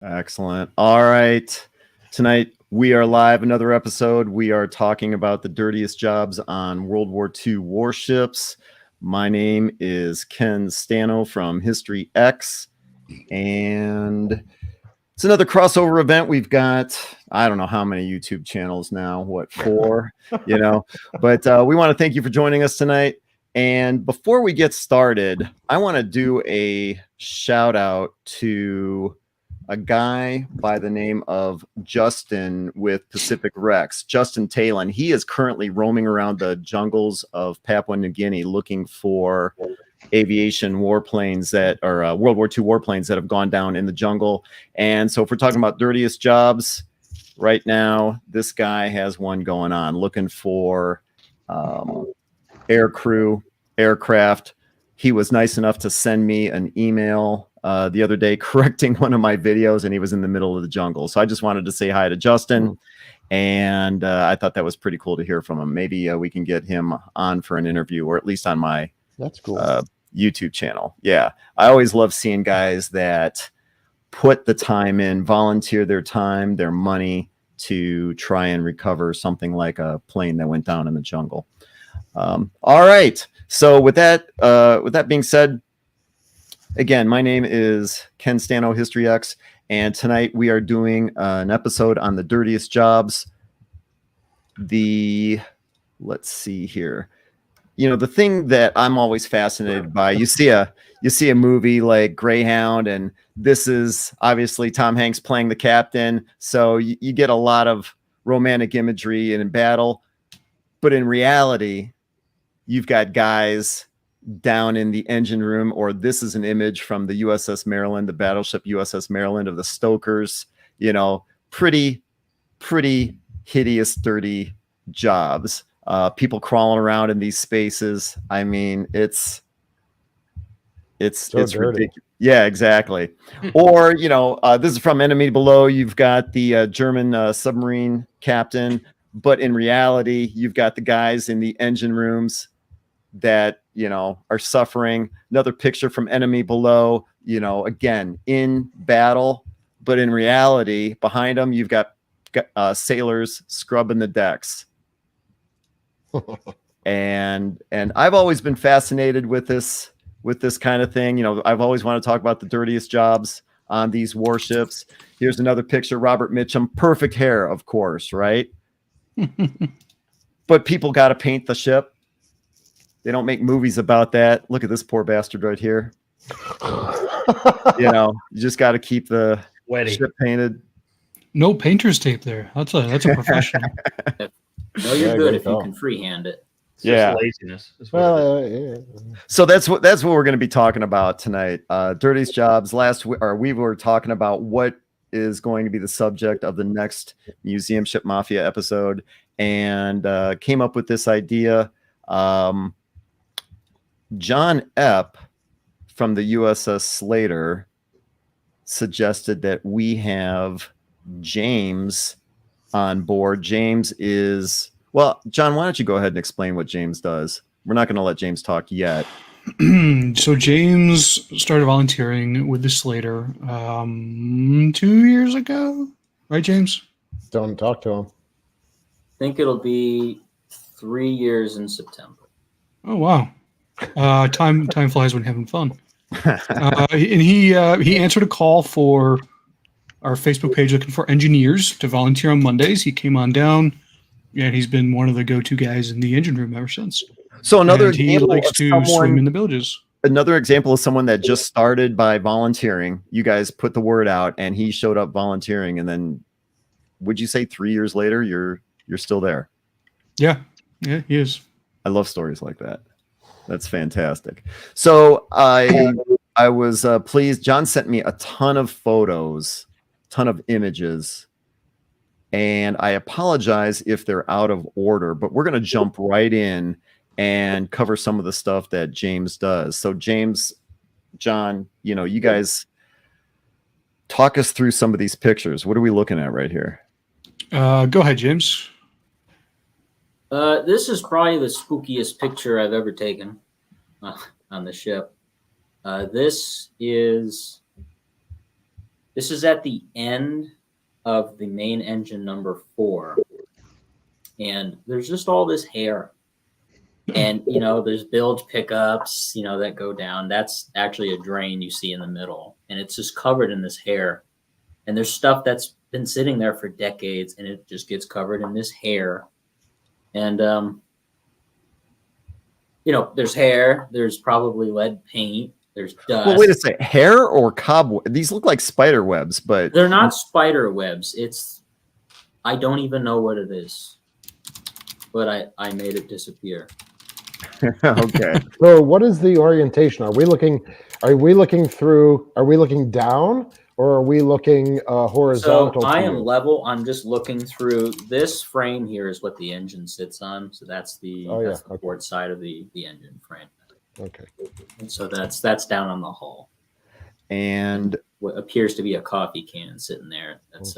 Excellent. All right. Tonight we are live. Another episode. We are talking about the dirtiest jobs on World War II warships. My name is Ken Stano from History X, and it's another crossover event. We've got, I don't know how many YouTube channels now, what, 4, but we want to thank you for joining us tonight. And before we get started, I want to do a shout out to a guy by the name of Justin with Pacific Rex, Justin Talon. He is currently roaming around the jungles of Papua New Guinea looking for aviation warplanes that are World War II warplanes that have gone down in the jungle. And so if we're talking about dirtiest jobs right now, this guy has one going on looking for air crew, aircraft. He was nice enough to send me an email the other day correcting one of my videos, and he was in the middle of the jungle. So I just wanted to say hi to Justin, and I thought that was pretty cool to hear from him. Maybe we can get him on for an interview, or at least on my YouTube channel. Yeah, I always love seeing guys that put the time in, volunteer their time, their money to try and recover something like a plane that went down in the jungle. All right. So with that being said, again, my name is Ken Stano, History X, and tonight we are doing an episode on the dirtiest jobs. Let's see here. The thing that I'm always fascinated by, you see a movie like Greyhound, and this is obviously Tom Hanks playing the captain. So you get a lot of romantic imagery in battle, but in reality, you've got guys down in the engine room, or this is an image from the USS Maryland, the battleship USS Maryland of the Stokers. Pretty hideous, dirty jobs. People crawling around in these spaces. I mean, it's ridiculous. Yeah, exactly. Or, this is from Enemy Below. You've got the German submarine captain, but in reality, you've got the guys in the engine rooms that, are suffering. Another picture from Enemy Below, again, in battle, but in reality, behind them, you've got sailors scrubbing the decks. And I've always been fascinated with this kind of thing. I've always wanted to talk about the dirtiest jobs on these warships. Here's another picture, Robert Mitchum, perfect hair, of course, right? But people got to paint the ship. They don't make movies about that. Look at this poor bastard right here. You just got to keep the ship painted. No painter's tape there. That's a professional. No, you're good if you can freehand it. It's just laziness. So that's what we're going to be talking about tonight. Dirtiest jobs. We were talking about what is going to be the subject of the next Museum Ship Mafia episode, and came up with this idea. John Epp from the USS Slater suggested that we have James on board. James is, John, why don't you go ahead and explain what James does? We're not going to let James talk yet. So James started volunteering with the Slater 2 years ago, right, James? Don't talk to him. I think it'll be 3 years in September. Oh, wow. Time flies when having fun. And he answered a call for our Facebook page looking for engineers to volunteer on Mondays. He came on down, and he's been one of the go-to guys in the engine room ever since. So he likes to swim in the bilges. Another example of someone that just started by volunteering. You guys put the word out, and he showed up volunteering, and then would you say 3 years later you're still there? Yeah, he is. I love stories like that. That's fantastic. So I was pleased. John sent me a ton of photos, ton of images, and I apologize if they're out of order, but we're going to jump right in and cover some of the stuff that James does. So James, John, you guys talk us through some of these pictures. What are we looking at right here? Go ahead, James. This is probably the spookiest picture I've ever taken on the ship. This is This is at the end of the main engine number 4. And there's just all this hair. And, there's bilge pickups, that go down. That's actually a drain you see in the middle. And it's just covered in this hair. And there's stuff that's been sitting there for decades, and it just gets covered in this hair. And, there's hair. There's probably lead paint. There's dust. Well, wait a second. Hair or cobweb? These look like spider webs, but they're not spider webs. I don't even know what it is, but I made it disappear. okay. So what is the orientation? Are we looking down, or are we looking horizontal? So I am level. I'm just looking through this frame here is what the engine sits on. So that's the port side of the engine frame. Okay. And so that's down on the hull. And what appears to be a coffee can sitting there. That's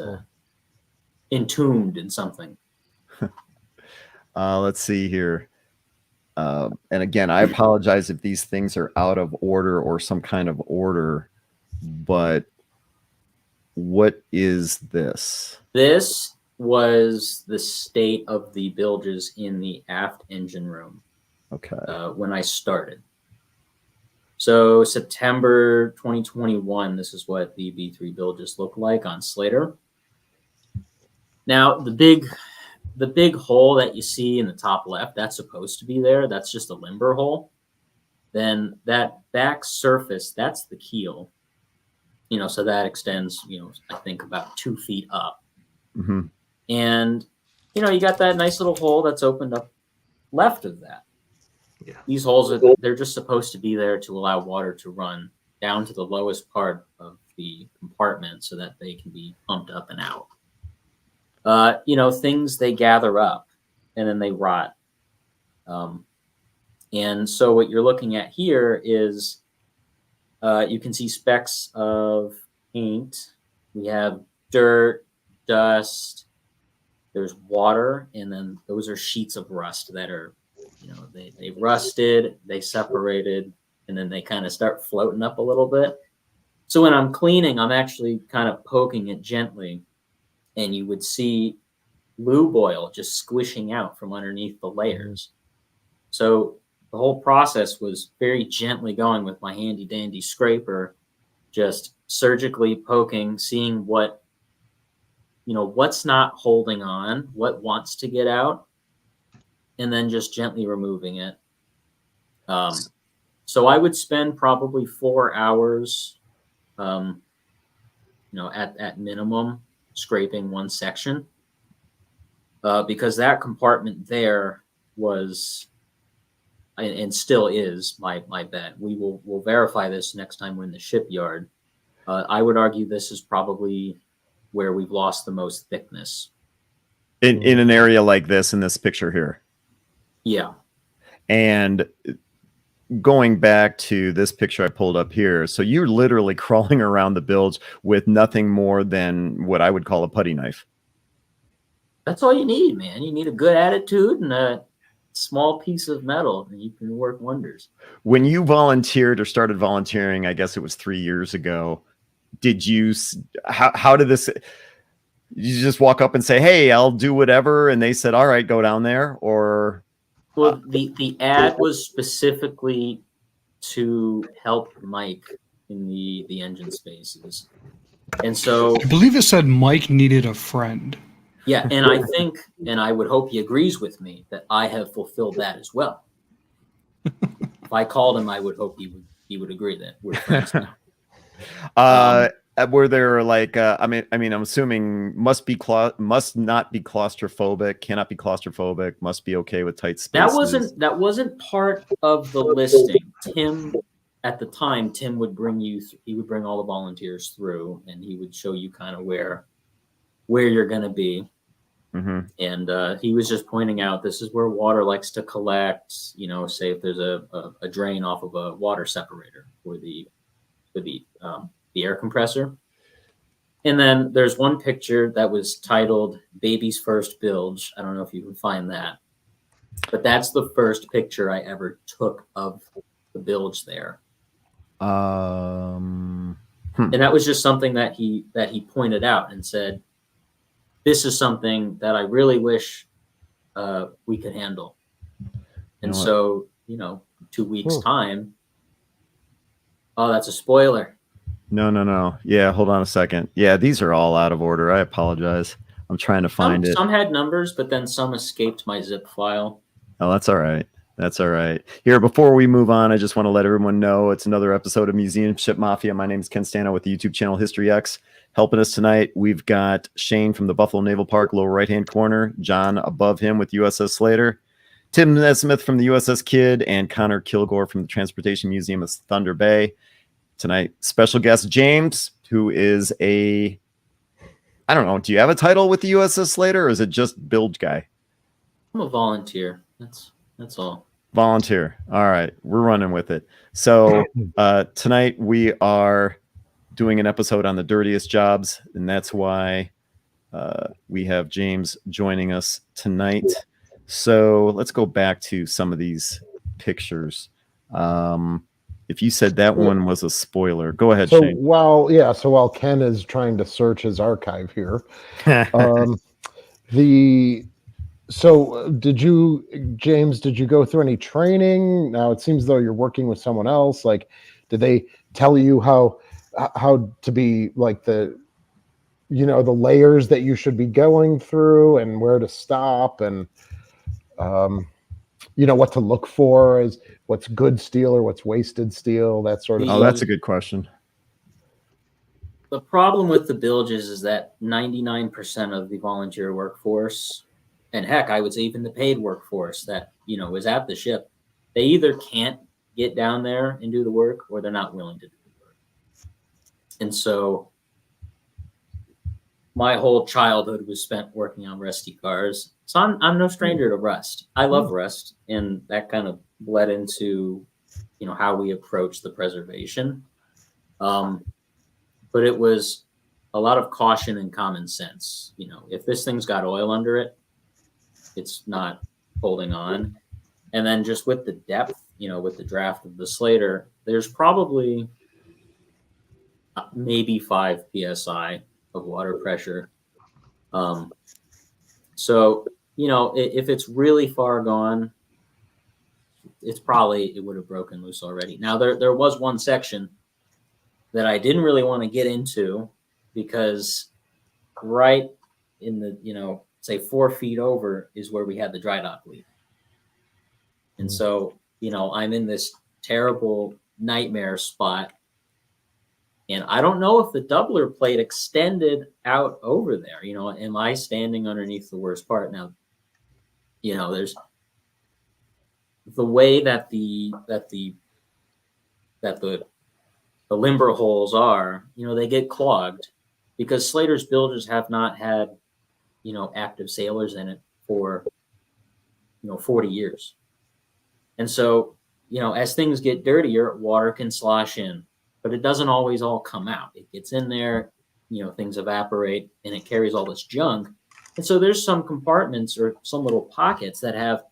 entombed in something. Let's see here. And again, I apologize if these things are out of order or some kind of order, but what is this? This was the state of the bilges in the aft engine room. Okay. When I started. So September 2021, this is what the B3 bilges look like on Slater. Now, the big hole that you see in the top left, that's supposed to be there. That's just a limber hole. Then that back surface, that's the keel. So that extends, I think about 2 feet up. Mm-hmm. And, you got that nice little hole that's opened up left of that. Yeah. These holes, they're just supposed to be there to allow water to run down to the lowest part of the compartment so that they can be pumped up and out. Things they gather up and then they rot. And so what you're looking at here is you can see specks of paint. We have dirt, dust, there's water, and then those are sheets of rust that are, they rusted, they separated, and then they kind of start floating up a little bit. So when I'm cleaning, I'm actually kind of poking it gently, and you would see lube oil just squishing out from underneath the layers. So the whole process was very gently going with my handy dandy scraper, just surgically poking, seeing what's not holding on, what wants to get out, and then just gently removing it. So I would spend probably 4 hours, at minimum, scraping one section, because that compartment there was, and still is, my bet. We'll verify this next time we're in the shipyard. I would argue this is probably where we've lost the most thickness. In an area like this, in this picture here. Yeah. And going back to this picture I pulled up here, so you're literally crawling around the bilge with nothing more than what I would call a putty knife. That's all you need, man. You need a good attitude and a small piece of metal, and you can work wonders. When you volunteered or started volunteering, I guess it was 3 years ago, did you, how did this, you just walk up and say, hey, I'll do whatever, and they said, all right, go down there? Or... Well, the ad was specifically to help Mike in the engine spaces. And so I believe it said Mike needed a friend. Yeah, and I think, and I would hope he agrees with me, that I have fulfilled that as well. If I called him, I would hope he would agree that we're friends now. Were there like I'm assuming must not be claustrophobic, cannot be claustrophobic, must be okay with tight spaces. That wasn't part of the listing. Tim, at the time, would bring he would bring all the volunteers through, and he would show you kind of where you're going to be. Mm-hmm. And he was just pointing out, this is where water likes to collect, say if there's a drain off of a water separator for the air compressor. And then there's one picture that was titled Baby's First Bilge. I don't know if you can find that, but that's the first picture I ever took of the bilge there. And that was just something that he pointed out and said, this is something that I really wish we could handle. And so, 2 weeks time. Oh, that's a spoiler. No. Yeah, hold on a second. Yeah, these are all out of order. I apologize. I'm trying to find it. Some had numbers, but then some escaped my zip file. Oh, that's all right. That's all right. Here, before we move on, I just want to let everyone know it's another episode of Museum Ship Mafia. My name is Ken Stano with the YouTube channel History X. Helping us tonight, we've got Shane from the Buffalo Naval Park, lower right-hand corner, John above him with USS Slater, Tim Nesmith from the USS Kid, and Connor Kilgore from the Transportation Museum of Thunder Bay. Tonight, special guest James, who is I don't know, do you have a title with the USS Slater, or is it just bilge guy? I'm a volunteer. That's all. Volunteer. All right, we're running with it. So tonight we are doing an episode on the dirtiest jobs, and that's why we have James joining us tonight. So let's go back to some of these pictures. If you said that one was a spoiler, go ahead, So Shane. while Ken is trying to search his archive here, did you, James, go through any training? Now it seems though you're working with someone else. Like, did they tell you how to be like the layers that you should be going through and where to stop and what to look for as what's good steel or what's wasted steel, that sort of Oh, stuff? that's a good question. The problem with the bilges is that 99% of the volunteer workforce, and heck, I would say even the paid workforce that, is at the ship, they either can't get down there and do the work or they're not willing to do the work. And so my whole childhood was spent working on rusty cars. So I'm no stranger to rust. I love rust, and that kind of bled into, how we approach the preservation. But it was a lot of caution and common sense. If this thing's got oil under it, it's not holding on. And then just with the depth, with the draft of the Slater, there's probably maybe 5 psi of water pressure. So, if it's really far gone, it would have broken loose already. Now, there was one section that I didn't really want to get into because right in the, say 4 feet over is where we had the dry dock leak. And so, I'm in this terrible nightmare spot. And I don't know if the doubler plate extended out over there. Am I standing underneath the worst part? Now, there's the way that the limber holes are, they get clogged because Slater's bilges have not had, active sailors in it for, 40 years. And so, as things get dirtier, water can slosh in, but it doesn't always all come out. It gets in there, things evaporate and it carries all this junk. And so there's some compartments or some little pockets that have,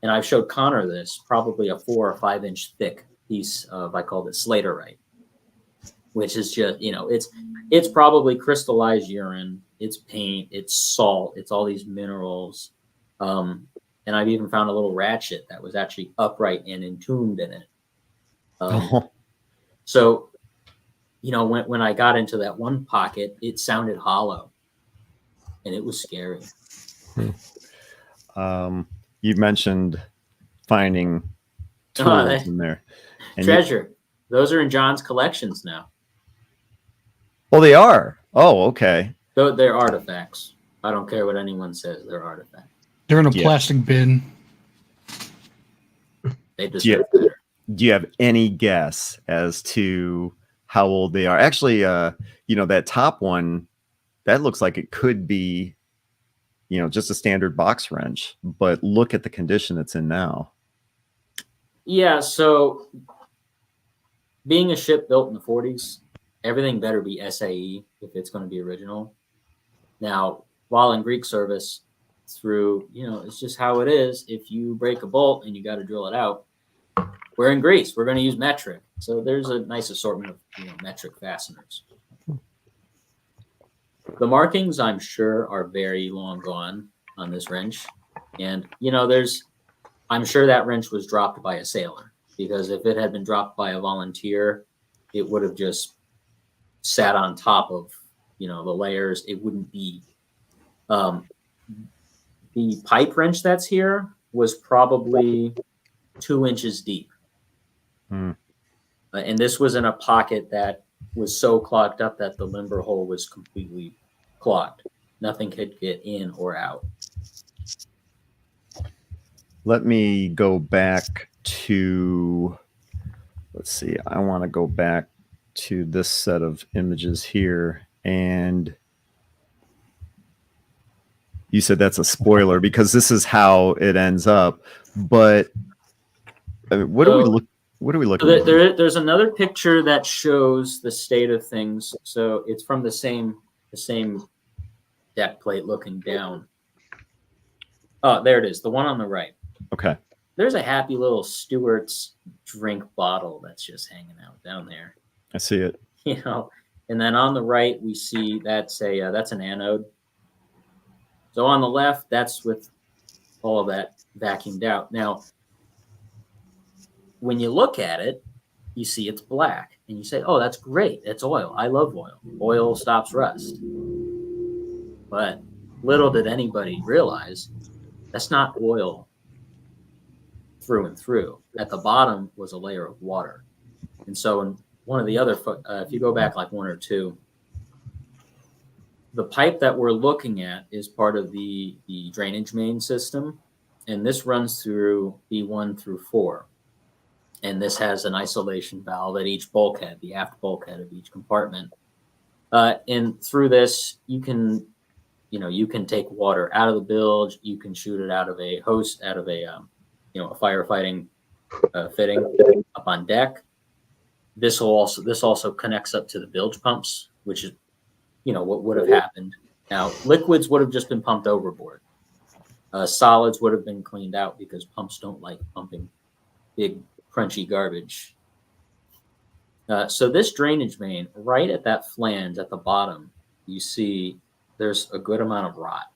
and I've showed Connor this, probably a 4 or 5 inch thick piece of, I called it Slaterite, which is just, it's probably crystallized urine, it's paint, it's salt, it's all these minerals. And I've even found a little ratchet that was actually upright and entombed in it. So, when I got into that one pocket, it sounded hollow and it was scary. You mentioned finding tools in there. And treasure. Those are in John's collections now. Oh, they are. Oh, okay. They're artifacts. I don't care what anyone says. They're artifacts. They're in a plastic bin. They deserve better. Do you have any guess as to how old they are? Actually, that top one, that looks like it could be, just a standard box wrench, but look at the condition it's in now. Yeah, so being a ship built in the 40s, everything better be SAE if it's going to be original. Now, while in Greek service, through, it's just how it is. If you break a bolt and you got to drill it out, we're in Greece. We're going to use metric. So there's a nice assortment of metric fasteners. The markings, I'm sure, are very long gone on this wrench. And, I'm sure that wrench was dropped by a sailor, because if it had been dropped by a volunteer, it would have just sat on top of, the layers. It wouldn't be. The pipe wrench that's here was probably 2 inches deep. And this was in a pocket that was so clogged up that the limber hole was completely clogged. Nothing could get in or out. Let me go back to, let's see, I want to go back to this set of images here. And you said that's a spoiler because this is how it ends up. But what are we looking at? There's another picture that shows the state of things. So it's from the same deck plate looking down. Oh, there it is. The one on the right. Okay. There's a happy little Stewart's drink bottle that's just hanging out down there. I see it. And then on the right we see that's an anode. So on the left, that's with all of that vacuumed out. Now, when you look at it, you see it's black, and you say, "Oh, that's great. It's oil. I love oil. Oil stops rust." But little did anybody realize that's not oil through and through. At the bottom was a layer of water. And so in one of the other, if you go back like one or two, the pipe that we're looking at is part of the drainage main system. And this runs through B1 through 4. And this has an isolation valve at each bulkhead, the aft bulkhead of each compartment. And through this, you can take water out of the bilge. You can shoot it out of a hose, out of a firefighting fitting up on deck. This also connects up to the bilge pumps, which is, what would have happened. Now, liquids would have just been pumped overboard. Solids would have been cleaned out because pumps don't like pumping big, crunchy garbage. So this drainage main, right at that flange at the bottom, you see there's a good amount of rot.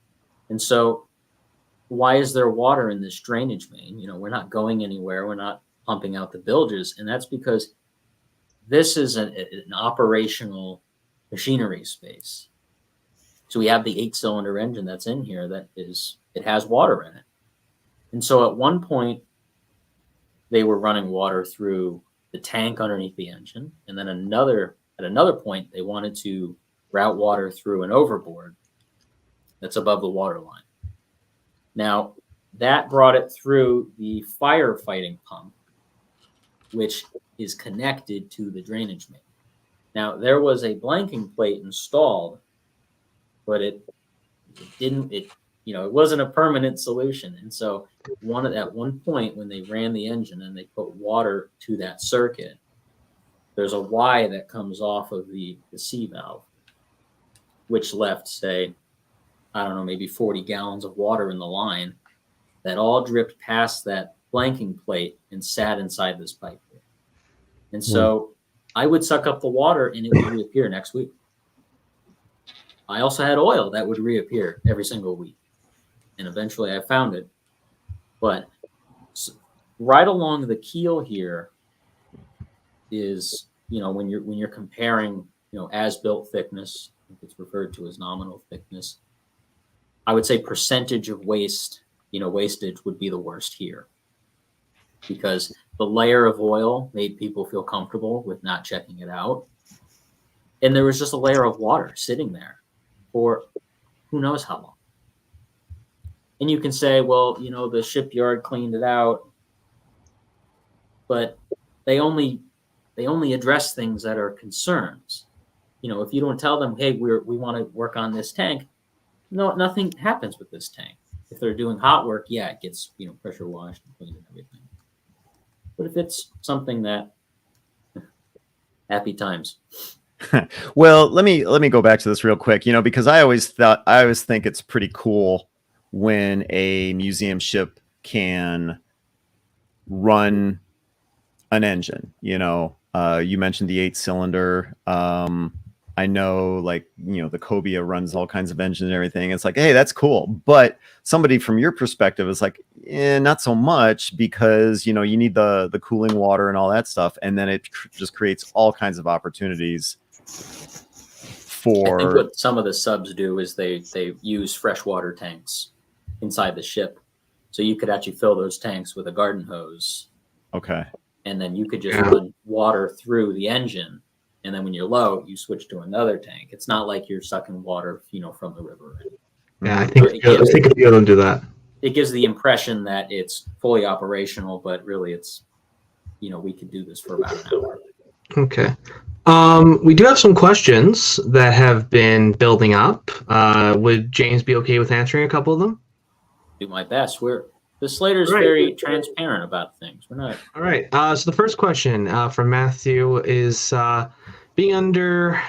And so why is there water in this drainage main? We're not going anywhere. We're not pumping out the bilges. And that's because this is an operational machinery space. So we have the 8-cylinder engine that's in here it has water in it. And so at one point, they were running water through the tank underneath the engine. And then at another point, they wanted to route water through an overboard that's above the water line. Now, that brought it through the firefighting pump, which is connected to the drainage main. Now, there was a blanking plate installed, but it wasn't a permanent solution. And so at one point when they ran the engine and they put water to that circuit, there's a Y that comes off of the C valve, which left, say, I don't know, maybe 40 gallons of water in the line that all dripped past that blanking plate and sat inside this pipe. And so I would suck up the water and it would reappear next week. I also had oil that would reappear every single week. And eventually I found it. But right along the keel here is, when you're comparing, as-built thickness, if it's referred to as nominal thickness, I would say percentage of waste, wastage would be the worst here. Because the layer of oil made people feel comfortable with not checking it out. And there was just a layer of water sitting there for who knows how long. And you can say, well, the shipyard cleaned it out, but they only address things that are concerns. If you don't tell them, hey, we want to work on this tank, nothing happens with this tank. If they're doing hot work, yeah, it gets pressure washed and cleaned and everything. But if it's something that happy times. Well, let me go back to this real quick, because I always think it's pretty cool when a museum ship can run an engine, You mentioned the 8-cylinder. I know, like, the Cobia runs all kinds of engines and everything. It's like, hey, that's cool. But somebody from your perspective is like, not so much, because, you need the cooling water and all that stuff. And then it just creates all kinds of opportunities for... I think what some of the subs do is they use freshwater tanks inside the ship. So you could actually fill those tanks with a garden hose. Okay. And then you could just run water through the engine. And then when you're low, you switch to another tank. It's not like you're sucking water, from the river. Yeah, I think you don't do that. It gives the impression that it's fully operational, but really it's, we could do this for about an hour. Okay. We do have some questions that have been building up. Would James be okay with answering a couple of them? Do my best. The Slater's very transparent about things. We're not. All right. So the first question from Matthew is, being under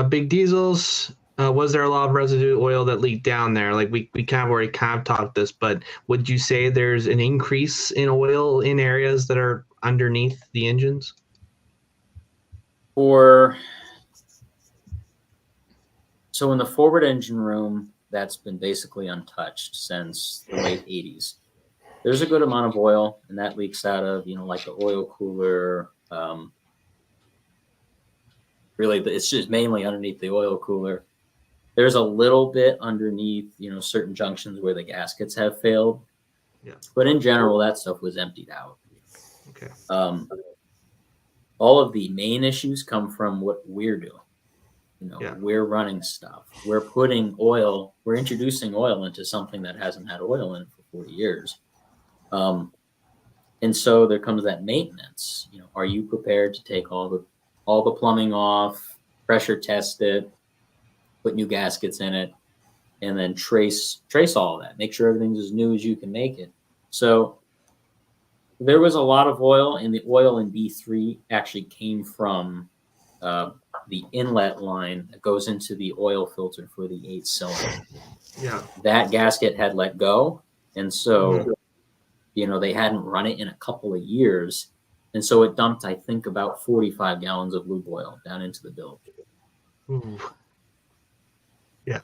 big diesels, was there a lot of residue oil that leaked down there? Like we kind of already talked this, but would you say there's an increase in oil in areas that are underneath the engines? So in the forward engine room, that's been basically untouched since the late 80s. There's a good amount of oil, and that leaks out of, like the oil cooler. Really, it's just mainly underneath the oil cooler. There's a little bit underneath, certain junctions where the gaskets have failed. Yeah. But in general, that stuff was emptied out. Okay. All of the main issues come from what we're doing. We're running stuff. We're introducing oil into something that hasn't had oil in it for 40 years. And so there comes that maintenance. Are you prepared to take all the plumbing off, pressure test it, put new gaskets in it, and then trace all of that. Make sure everything's as new as you can make it. So there was a lot of oil, and the oil in B3 actually came from the inlet line that goes into the oil filter for the 8-cylinder. Yeah. That gasket had let go, and so they hadn't run it in a couple of years. And so it dumped, I think, about 45 gallons of lube oil down into the bilge. Ooh. Yeah.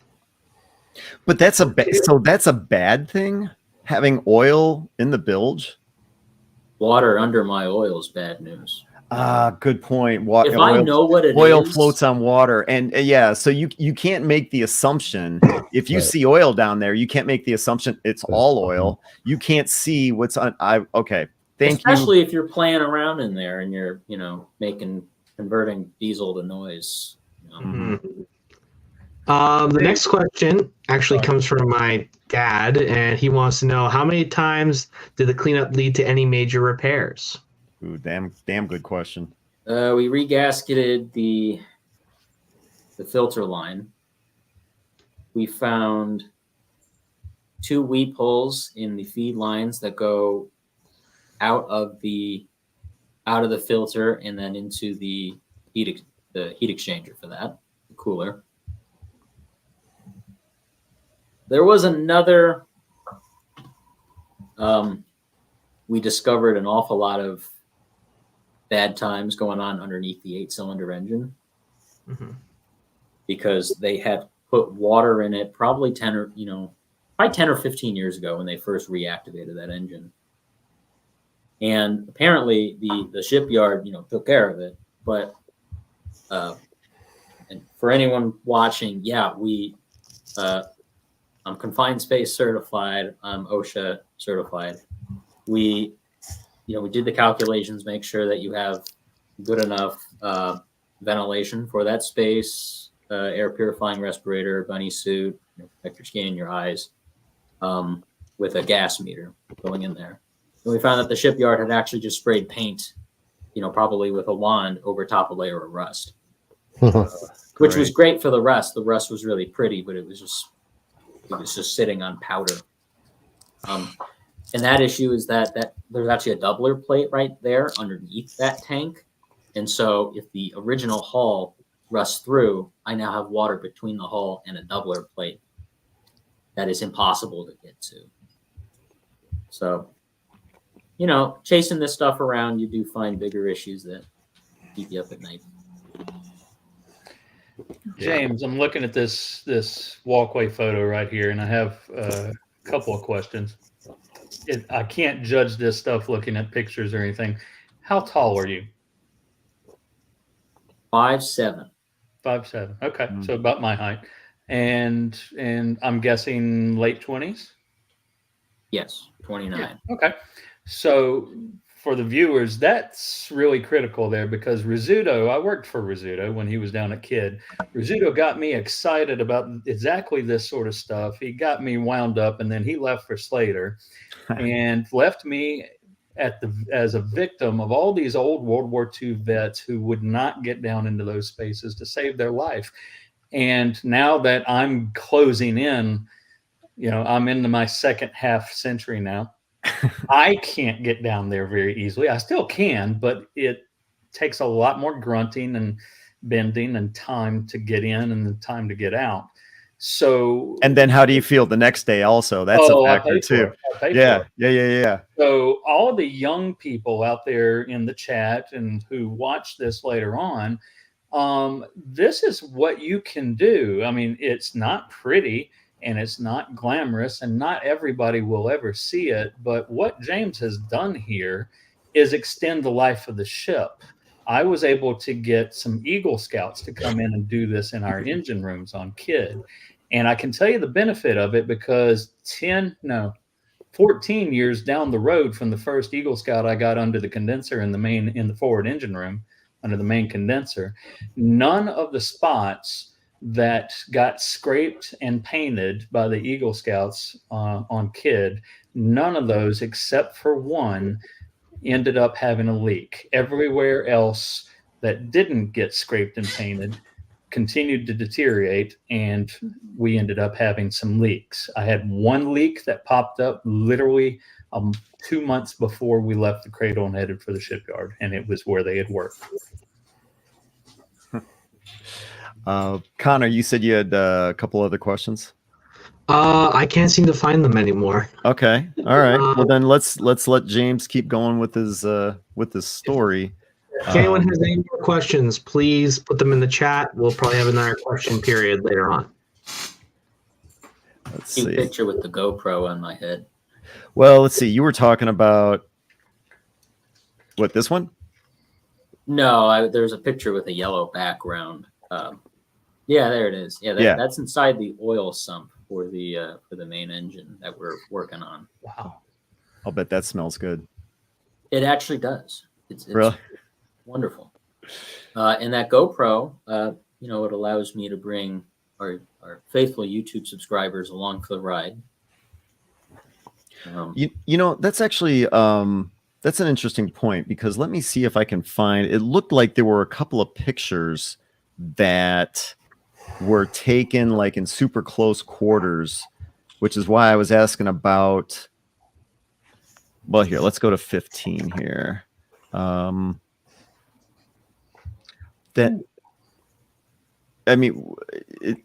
But that's a bad thing, having oil in the bilge. Water under my oil is bad news. Good point. If I know what it oil is, floats on water, and so you can't make the assumption. If you see oil down there, you can't make the assumption it's all oil. You can't see what's on. Okay. Especially if you're playing around in there and you're, converting diesel to noise. The next question actually comes from my dad, and he wants to know, how many times did the cleanup lead to any major repairs? Ooh, damn good question. We regasketed the filter line. We found 2 weep holes in the feed lines that go out of the filter and then into the heat exchanger for that, the cooler. There was another. We discovered an awful lot of bad times going on underneath the 8-cylinder engine, because they had put water in it probably 10 or 15 years ago when they first reactivated that engine. And apparently the shipyard, took care of it. But and for anyone watching, I'm confined space certified. I'm OSHA certified. We did the calculations, make sure that you have good enough ventilation for that space, air purifying respirator, bunny suit, protect your skin and your eyes, with a gas meter going in there. And we found that the shipyard had actually just sprayed paint, probably with a wand over top a layer of rust, which was great for the rust. The rust was really pretty, but it was just sitting on powder. And that issue is that there's actually a doubler plate right there underneath that tank. And so if the original hull rusts through, I now have water between the hull and a doubler plate that is impossible to get to. So, chasing this stuff around, you do find bigger issues that keep you up at night. James, I'm looking at this walkway photo right here, and I have a couple of questions. I can't judge this stuff looking at pictures or anything. How tall are you? 5'7". 5'7". Okay, so about my height, and I'm guessing late 20s. Yes, 29. Yeah. Okay, so for the viewers, that's really critical there because Rizzuto, I worked for Rizzuto when he was down at Kid. Rizzuto got me excited about exactly this sort of stuff. He got me wound up, and then he left for Slater and left me as a victim of all these old World War II vets who would not get down into those spaces to save their life. And now that I'm closing in, I'm into my second half century now. I can't get down there very easily. I still can, but it takes a lot more grunting and bending and time to get in and the time to get out. So, and then how do you feel the next day? Also, that's a factor too. Yeah. So all the young people out there in the chat and who watch this later on, this is what you can do. I mean, it's not pretty. And it's not glamorous, and not everybody will ever see it. But what James has done here is extend the life of the ship. I was able to get some Eagle Scouts to come in and do this in our engine rooms on Kid. And I can tell you the benefit of it because 14 years down the road from the first Eagle Scout I got under the condenser in the forward engine room, under the main condenser, none of the spots that got scraped and painted by the Eagle Scouts on Kid, none of those except for one ended up having a leak. Everywhere else that didn't get scraped and painted continued to deteriorate, and we ended up having some leaks. I had one leak that popped up literally 2 months before we left the cradle and headed for the shipyard, and it was where they had worked. Connor, you said you had a couple other questions. I can't seem to find them anymore. Okay, all right. Well, then let's let James keep going with his story. If anyone has any more questions, please put them in the chat. We'll probably have another question period later on. Let's See a see. picture with the GoPro on my head. Well, let's see. You were talking about what, this one? No, there's a picture with a yellow background. Yeah, there it is. Yeah, that's inside the oil sump for the main engine that we're working on. Wow. I'll bet that smells good. It actually does. It's really wonderful. And that GoPro, it allows me to bring our faithful YouTube subscribers along for the ride. That's actually that's an interesting point, because let me see if I can find. It looked like there were a couple of pictures that were taken like in super close quarters, which is why I was asking about. Well, here, let's go to 15 here.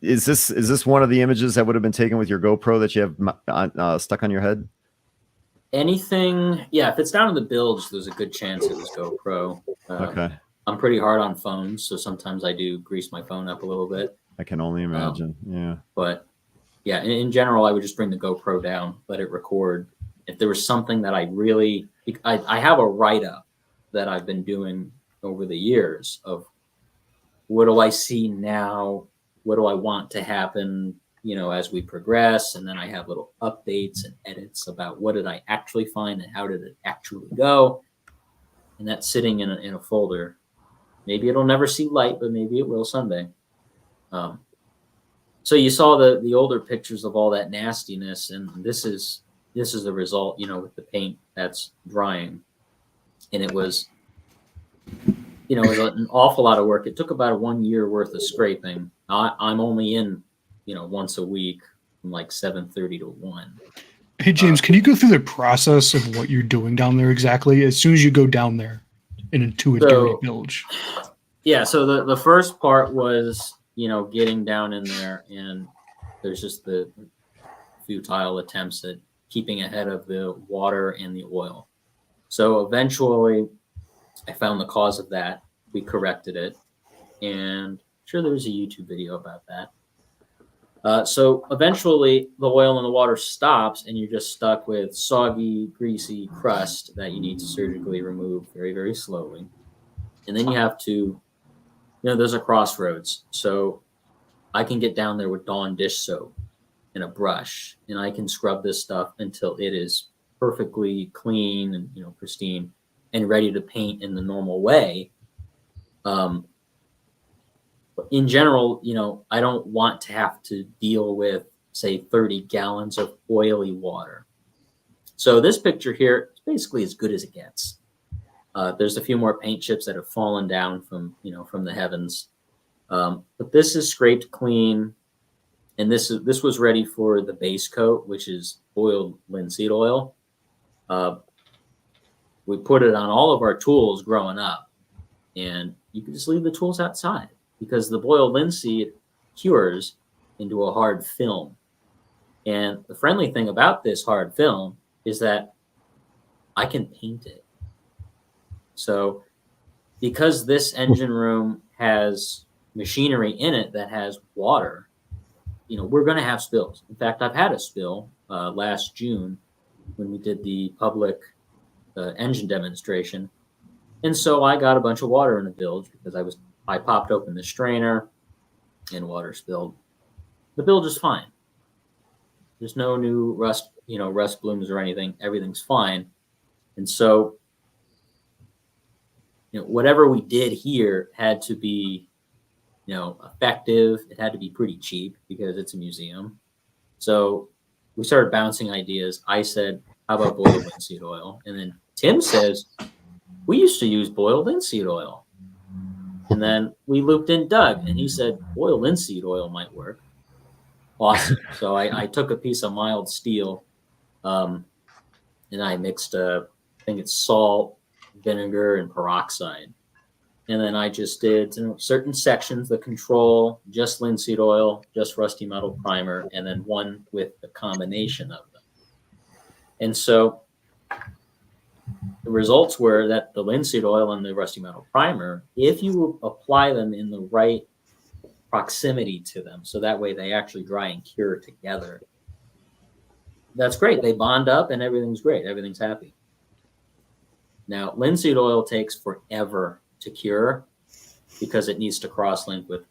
Is this one of the images that would have been taken with your GoPro that you have stuck on your head? Anything, if it's down in the bilge, there's a good chance it was GoPro. Okay. I'm pretty hard on phones, so sometimes I do grease my phone up a little bit. I can only imagine. But in general, I would just bring the GoPro down, let it record. If there was something that I have a write-up that I've been doing over the years of what do I see now, what do I want to happen, as we progress, and then I have little updates and edits about what did I actually find and how did it actually go, and that's sitting in a folder. Maybe it'll never see light, but maybe it will someday. So you saw the older pictures of all that nastiness, and this is the result, with the paint that's drying, and it was. It was an awful lot of work. It took about 1 year worth of scraping. I'm only in, once a week from like 7:30 to 1. Hey, James, can you go through the process of what you're doing down there exactly as soon as you go down there into a dirty bilge? Yeah, so the first part was, getting down in there, and there's just the futile attempts at keeping ahead of the water and the oil. So eventually I found the cause of that. we corrected it, and sure there was a YouTube video about that. So eventually the oil in the water stops and you're just stuck with soggy, greasy crust that you need to surgically remove very, very slowly. And then you have to, there's a crossroads. So I can get down there with Dawn dish soap and a brush, and I can scrub this stuff until it is perfectly clean and, pristine and ready to paint in the normal way. In general, I don't want to have to deal with, say, 30 gallons of oily water. So this picture here is basically as good as it gets. There's a few more paint chips that have fallen down from the heavens. But this is scraped clean. And this was ready for the base coat, which is boiled linseed oil. We put it on all of our tools growing up, and you can just leave the tools outside, because the boiled linseed cures into a hard film. And the friendly thing about this hard film is that I can paint it. So because this engine room has machinery in it that has water, we're going to have spills. In fact, I've had a spill last June when we did the public engine demonstration. And so I got a bunch of water in the bilge because I popped open the strainer and water spilled. The bilge is fine. There's no new rust blooms or anything. Everything's fine. And so, whatever we did here had to be, effective. It had to be pretty cheap because it's a museum. So we started bouncing ideas. I said, how about boiled linseed oil? And then Tim says, we used to use boiled linseed oil. And then we looped in Doug, and he said, boiled linseed oil might work. Awesome. So I took a piece of mild steel, and I mixed, I think it's salt, vinegar, and peroxide. And then I just did certain sections, the control, just linseed oil, just rusty metal primer, and then one with the combination of them. And so the results were that the linseed oil and the rusty metal primer, if you apply them in the right proximity to them, so that way they actually dry and cure together, that's great. They bond up and everything's great. Everything's happy. Now, linseed oil takes forever to cure because it needs to cross-link with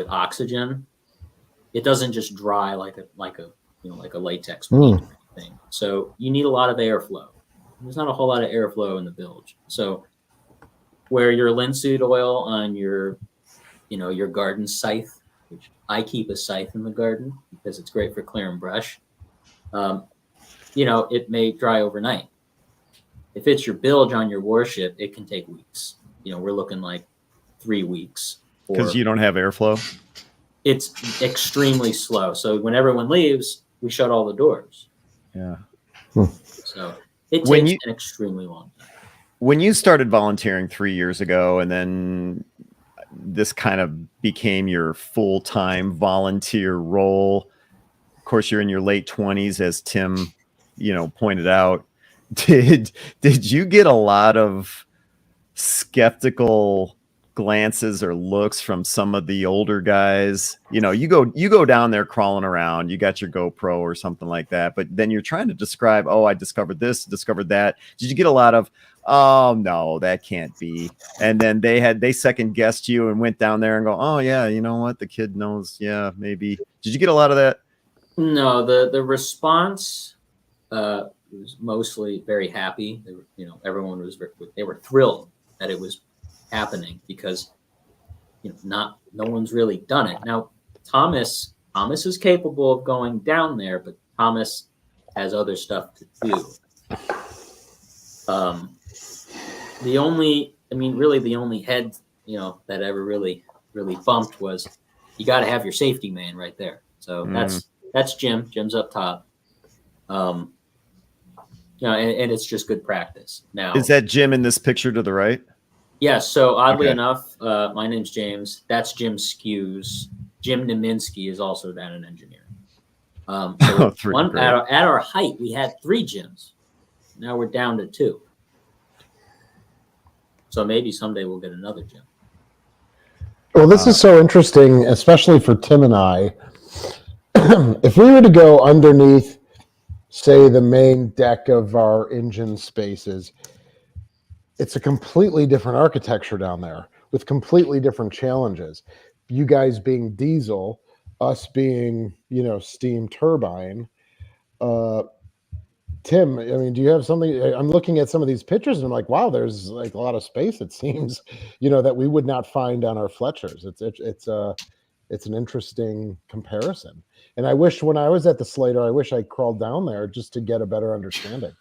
oxygen. It doesn't just dry like a latex paint thing. So you need a lot of airflow. There's not a whole lot of airflow in the bilge. So where your linseed oil on your garden scythe, which I keep a scythe in the garden because it's great for clearing brush, it may dry overnight. If it's your bilge on your Warship, it can take weeks. We're looking like 3 weeks. Because you don't have airflow? It's extremely slow. So when everyone leaves, we shut all the doors. Yeah. So it takes an extremely long time. When you started volunteering 3 years ago, and then this kind of became your full-time volunteer role, of course, you're in your late 20s, as Tim, pointed out. Did you get a lot of skeptical glances or looks from some of the older guys? You go down there crawling around, you got your GoPro or something like that, but then you're trying to describe, I discovered this, discovered that. Did you get a lot of, oh no, that can't be? And then they second guessed you and went down there and go, oh yeah, you know what, the kid knows, yeah, maybe. Did you get a lot of that? No, the response was mostly very happy. Everyone they were thrilled that it was happening because no one's really done it. Now Thomas is capable of going down there, but Thomas has other stuff to do. The only head that ever really bumped was, you got to have your safety man right there. So that's Jim. Jim's up top. And it's just good practice. Now, is that Jim in this picture to the right? Yes. So oddly enough, my name's James. That's Jim Skews. Jim Naminsky is also down in engineering. At our height, we had 3 Jims. Now we're down to 2. So maybe someday we'll get another Jim. Well, this is so interesting, especially for Tim and I. If we were to go underneath, say, the main deck of our engine spaces, it's a completely different architecture down there with completely different challenges. You guys being diesel, us being, steam turbine. Tim, I mean, do you have something? I'm looking at some of these pictures and I'm like, wow, there's like a lot of space. It seems, that we would not find on our Fletchers. It's an interesting comparison. And I wish when I was at the Slater, I wish I crawled down there just to get a better understanding.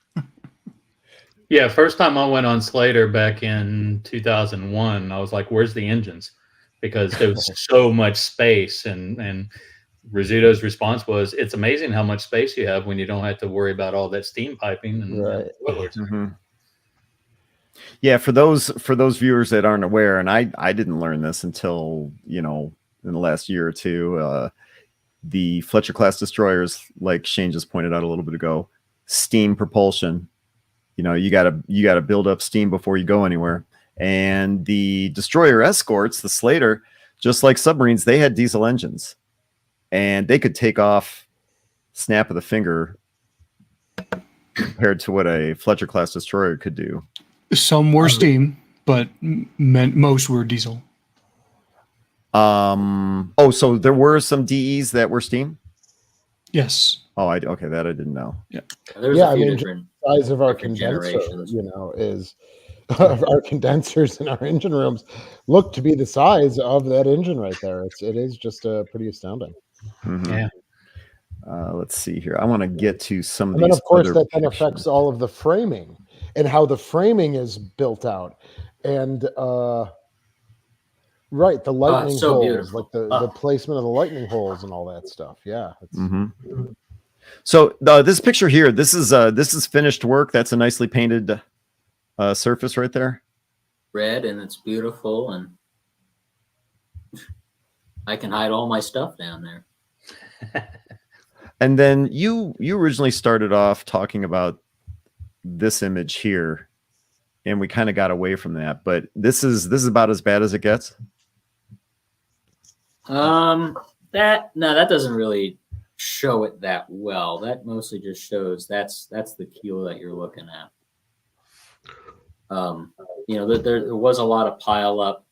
Yeah, first time I went on Slater back in 2001, I was like, "Where's the engines?" Because there was so much space, and Rizzuto's response was, "It's amazing how much space you have when you don't have to worry about all that steam piping and Right. boilers." Mhm. Yeah, for those viewers that aren't aware, and I didn't learn this until in the last year or two, the Fletcher class destroyers, like Shane just pointed out a little bit ago, steam propulsion. You gotta build up steam before you go anywhere. And the destroyer escorts, the Slater, just like submarines, they had diesel engines, and they could take off snap of the finger compared to what a Fletcher class destroyer could do. Some were steam, but most were diesel. So there were some DEs that were steam. Yes. Oh, okay, that I didn't know. There's a few different size of our different condenser, generations. is our condensers in our engine rooms look to be the size of that engine right there. It is just pretty astounding. Mhm. Yeah. Let's see here. I want to get to some of And these. then, of course, other that then pictures. affects all of the framing and how the framing is built out. And right, the lightning so holes, beautiful. like the placement of the lightning holes and all that stuff. Yeah. Mhm. So this picture here, this is finished work. That's a nicely painted surface right there. Red, and it's beautiful, and I can hide all my stuff down there. And then you originally started off talking about this image here, and we kind of got away from that. But this is about as bad as it gets. That doesn't really show it that well. That mostly just shows that's the keel that you're looking at. There was a lot of pile up,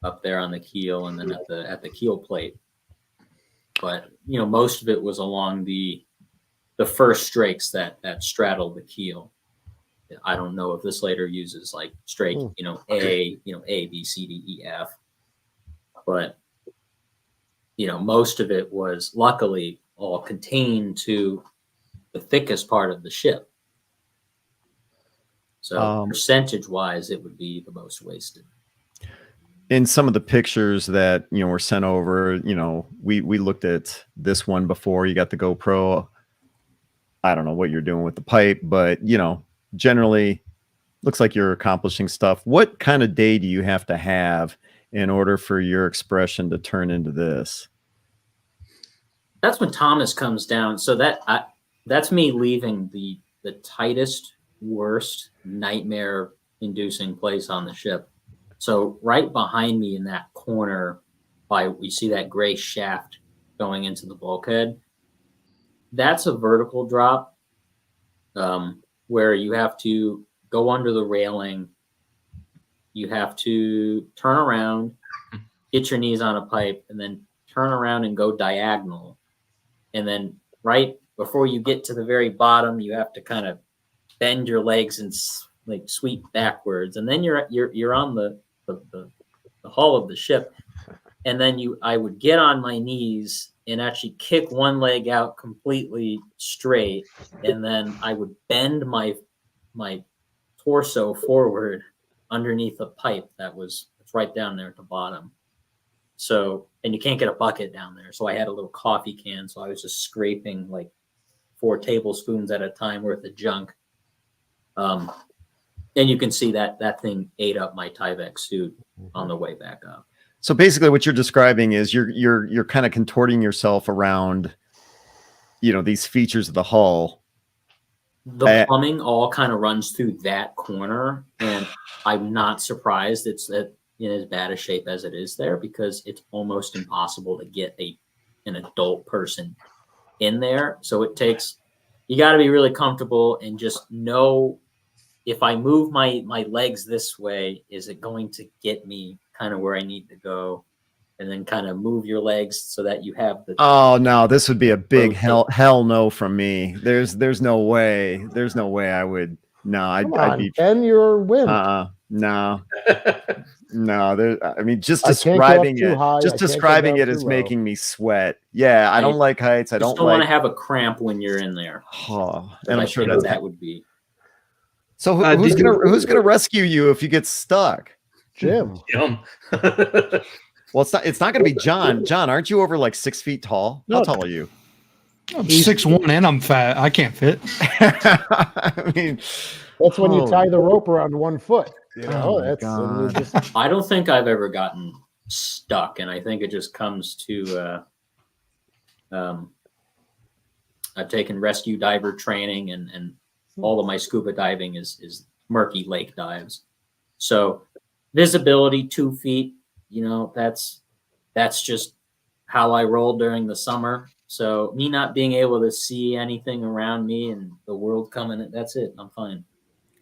up there on the keel and then at the keel plate. But most of it was along the first strakes that straddle the keel. I don't know if this later uses like strake, A, A, B, C, D, E, F, but most of it was luckily all contained to the thickest part of the ship. So percentage-wise, it would be the most wasted. In some of the pictures that were sent over, we looked at this one before. You got the GoPro. I don't know what you're doing with the pipe, but generally looks like you're accomplishing stuff. What kind of day do you have to have in order for your expression to turn into this? That's when Thomas comes down. So that's me leaving the tightest, worst, nightmare-inducing place on the ship. So right behind me in that corner, we see that gray shaft going into the bulkhead. That's a vertical drop where you have to go under the railing. You have to turn around, get your knees on a pipe, and then turn around and go diagonal. And then right before you get to the very bottom, you have to kind of bend your legs and like sweep backwards. And then you're on the hull of the ship. And then I would get on my knees and actually kick one leg out completely straight. And then I would bend my torso forward underneath a pipe it's right down there at the bottom. So, and you can't get a bucket down there. So I had a little coffee can. So I was just scraping like 4 tablespoons at a time worth of junk. And you can see that thing ate up my Tyvek suit on the way back up. So basically what you're describing is you're kind of contorting yourself around, these features of the hull. The plumbing all kind of runs through that corner, and I'm not surprised. It's that in as bad a shape as it is there, because it's almost impossible to get an adult person in there. So you got to be really comfortable and just know, if I move my legs this way, is it going to get me kind of where I need to go? And then kind of move your legs so that you have the. Oh no, this would be a big hell no from me. There's no way. There's no way I would. No, I'd be. Ken, you're a wimp. No. No, I mean, just I can't go up describing too it, high, just I can't go describing down it is too low. making me sweat. Yeah, I don't like heights. I Just don't want like. to have a cramp when you're in there. Oh, But and I I'm sure think that's that would be. So who's gonna rescue you if you get stuck? Jim. Well, it's not gonna be John. John, aren't you over like 6 feet tall? How No. tall are you? I'm 6'1" and I'm fat. I can't fit. I mean, That's when you tie the rope around one foot. You know, Oh my God. and you just I don't think I've ever gotten stuck, and I think it just comes to. I've taken rescue diver training, and all of my scuba diving is murky lake dives. So visibility 2 feet, that's just how I roll during the summer. So me not being able to see anything around me and the world coming, that's it. I'm fine.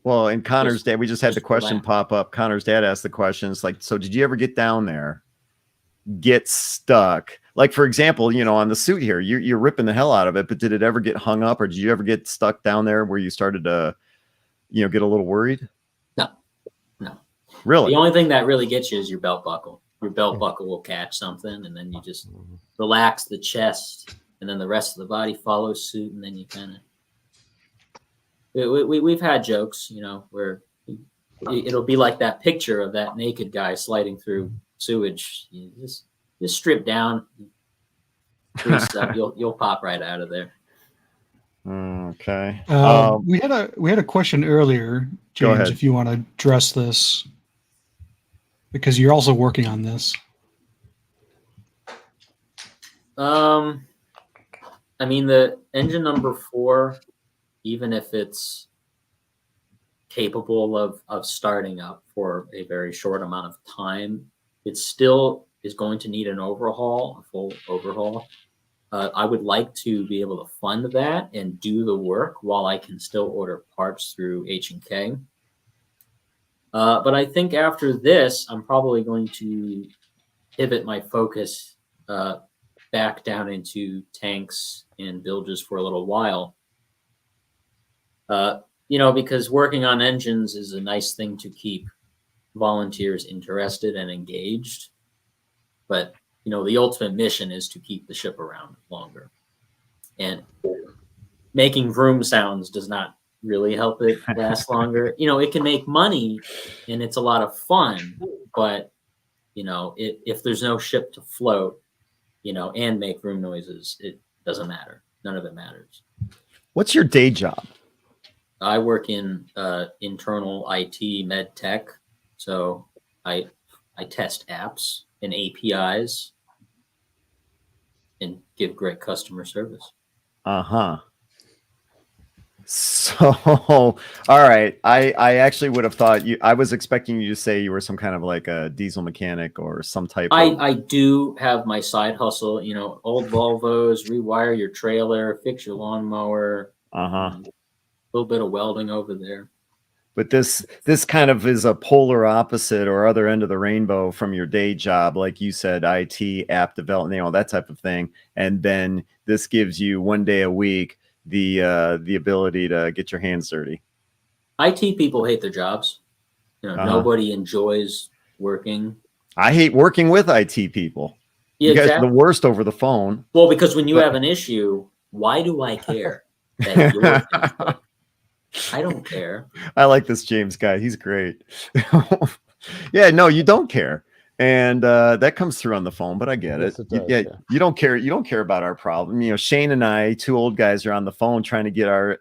well, and Connor's dad, we just had the just question relax. pop up. Connor's dad asked the question. It's like, so did you ever get down there, get stuck? Like, for example, on the suit here, you're ripping the hell out of it, but did it ever get hung up, or did you ever get stuck down there where you started to, get a little worried? No. Really? The only thing that really gets you is your belt buckle. Your belt buckle will catch something, and then you just relax the chest, and then the rest of the body follows suit, and then you kind of. We've had jokes, where it'll be like that picture of that naked guy sliding through sewage. You just strip down, grease up, you'll pop right out of there. Okay. We had a question earlier, Go James, ahead. if you want to address this, because you're also working on this. I mean, the engine number 4, even if it's capable of starting up for a very short amount of time, it still is going to need an overhaul, a full overhaul. I would like to be able to fund that and do the work while I can still order parts through H&K. But I think after this, I'm probably going to pivot my focus back down into tanks and bilges for a little while. Because working on engines is a nice thing to keep volunteers interested and engaged. But, the ultimate mission is to keep the ship around longer. And making vroom sounds does not really help it last longer. It can make money and it's a lot of fun, but, if there's no ship to float, and make vroom noises, it doesn't matter. None of it matters. What's your day job? I work in internal IT med tech, so I test apps and APIs and give great customer service. So, all right. I actually would have thought I was expecting you to say you were some kind of like a diesel mechanic or some type of. I do have my side hustle, old Volvos, rewire your trailer, fix your lawnmower. A little bit of welding over there. But this kind of is a polar opposite or other end of the rainbow from your day job, like you said, IT, app development, that type of thing. And then this gives you one day a week the ability to get your hands dirty. IT people hate their jobs. Nobody enjoys working. I hate working with IT people. Yeah, you guys exactly. are the worst over the phone. Well, because when you have an issue, why do I care that you're working? I don't care. I like this James guy. He's great. Yeah, no, you don't care. And that comes through on the phone, but I get Yes, it. it does, Yeah, yeah. you don't care. You don't care about our problem. Shane and I, 2 old guys, are on the phone trying to get our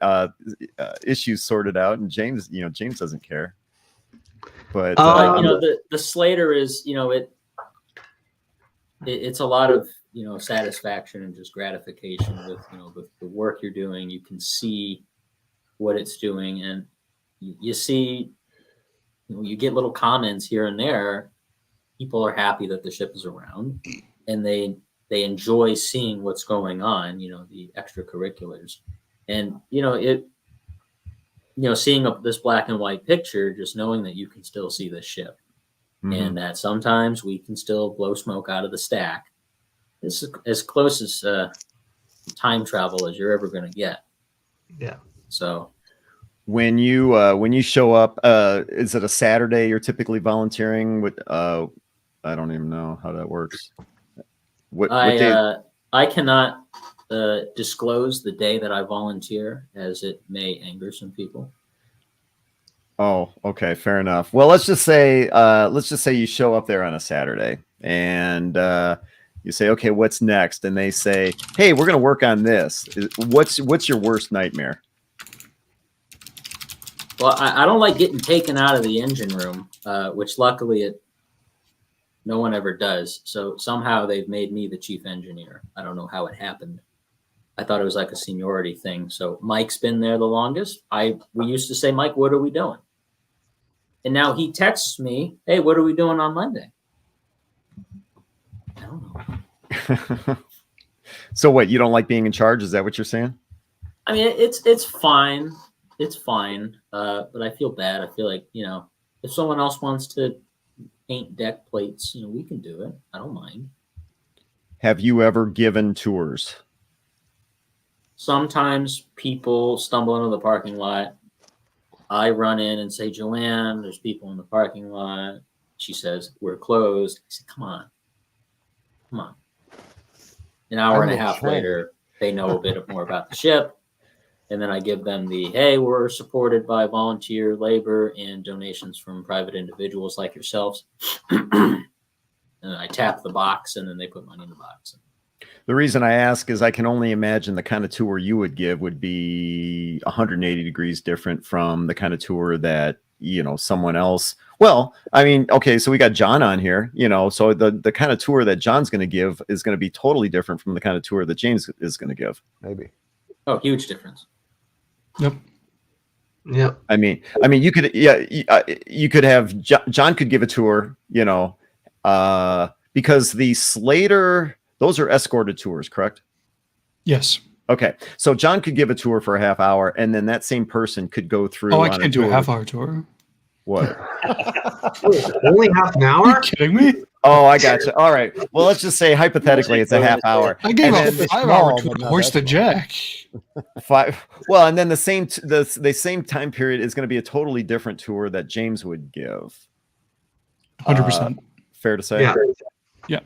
issues sorted out, and James doesn't care. But the Slater is, it's a lot of satisfaction and just gratification with the work you're doing. You can see what it's doing, and you see, you get little comments here and there, people are happy that the ship is around, and they enjoy seeing what's going on. The extracurriculars, and seeing this black and white picture, just knowing that you can still see the ship, and that sometimes we can still blow smoke out of the stack. This is as close as time travel as you're ever going to get. Yeah. So when you show up, is it a Saturday you're typically volunteering with? I don't even know how that works. What day? I cannot disclose the day that I volunteer, as it may anger some people. Oh, okay, fair enough. Well, let's just say you show up there on a Saturday, and you say, okay, what's next? And they say, hey, we're going to work on this. What's your worst nightmare? Well, I don't like getting taken out of the engine room, which luckily no one ever does. So somehow they've made me the chief engineer. I don't know how it happened. I thought it was like a seniority thing. So Mike's been there the longest. We used to say, Mike, what are we doing? And now he texts me, hey, what are we doing on Monday? I don't know. So what, you don't like being in charge? Is that what you're saying? I mean, it's fine. It's fine. But I feel bad. I feel like, if someone else wants to paint deck plates, we can do it. I don't mind. Have you ever given tours? Sometimes people stumble into the parking lot. I run in and say, Joanne, there's people in the parking lot. She says, we're closed. I said, come on. An hour and a half later, they know a bit more about the ship. And then I give them hey, we're supported by volunteer labor and donations from private individuals like yourselves. And I tap the box, and then they put money in the box. The reason I ask is I can only imagine the kind of tour you would give would be 180 degrees different from the kind of tour that, someone else. Well, I mean, okay, so we got John on here, so the kind of tour that John's going to give is going to be totally different from the kind of tour that James is going to give. Maybe. Oh, huge difference. Yep. I mean, you could, you could have John could give a tour, because the Slater, those are escorted tours, correct? Yes. Okay, so John could give a tour for a half hour, and then that same person could go through. Oh, I can't do a half-hour tour. What? Only half an Are you hour? kidding me? Oh, I got you. All right. Well, let's just say hypothetically it's a half hour. I gave And a then 5-hour tour to Horse the Jack. Well, and then the same time period is going to be a totally different tour that James would give. 100%. Fair to say. Yeah.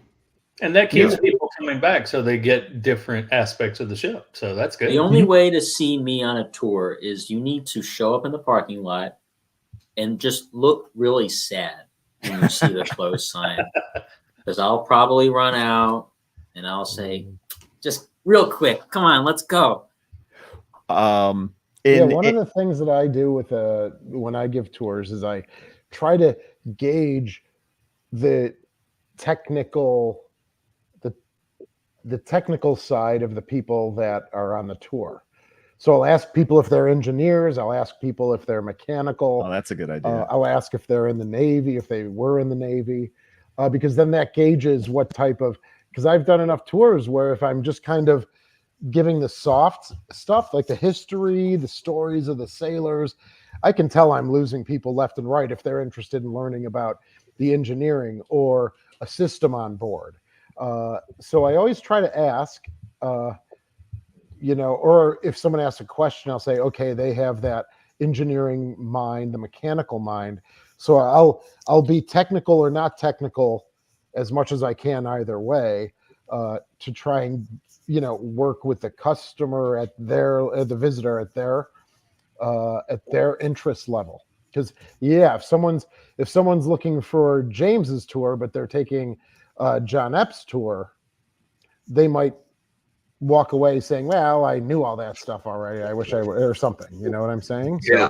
And that keeps people coming back, so they get different aspects of the ship. So that's good. The only way to see me on a tour is you need to show up in the parking lot and just look really sad when you see the closed sign. Because I'll probably run out and I'll say, just real quick, come on, let's go. One of the things that I do with when I give tours is I try to gauge the technical side of the people that are on the tour. So I'll ask people if they're engineers. I'll ask people if they're mechanical. Oh, that's a good idea. I'll ask if they're in the Navy, if they were in the Navy, because then that gauges what type of, because I've done enough tours where if I'm just kind of giving the soft stuff, like the history, the stories of the sailors, I can tell I'm losing people left and right if they're interested in learning about the engineering or a system on board. So I always try to ask, or if someone asks a question, I'll say, okay, they have that engineering mind, the mechanical mind. So I'll be technical or not technical as much as I can either way, to try and, work with the customer at the visitor at their interest level. Because if someone's looking for James's tour, but they're taking John Epps' tour, they might walk away saying, well, I knew all that stuff already. I wish I were, or something. You know what I'm saying? Yeah.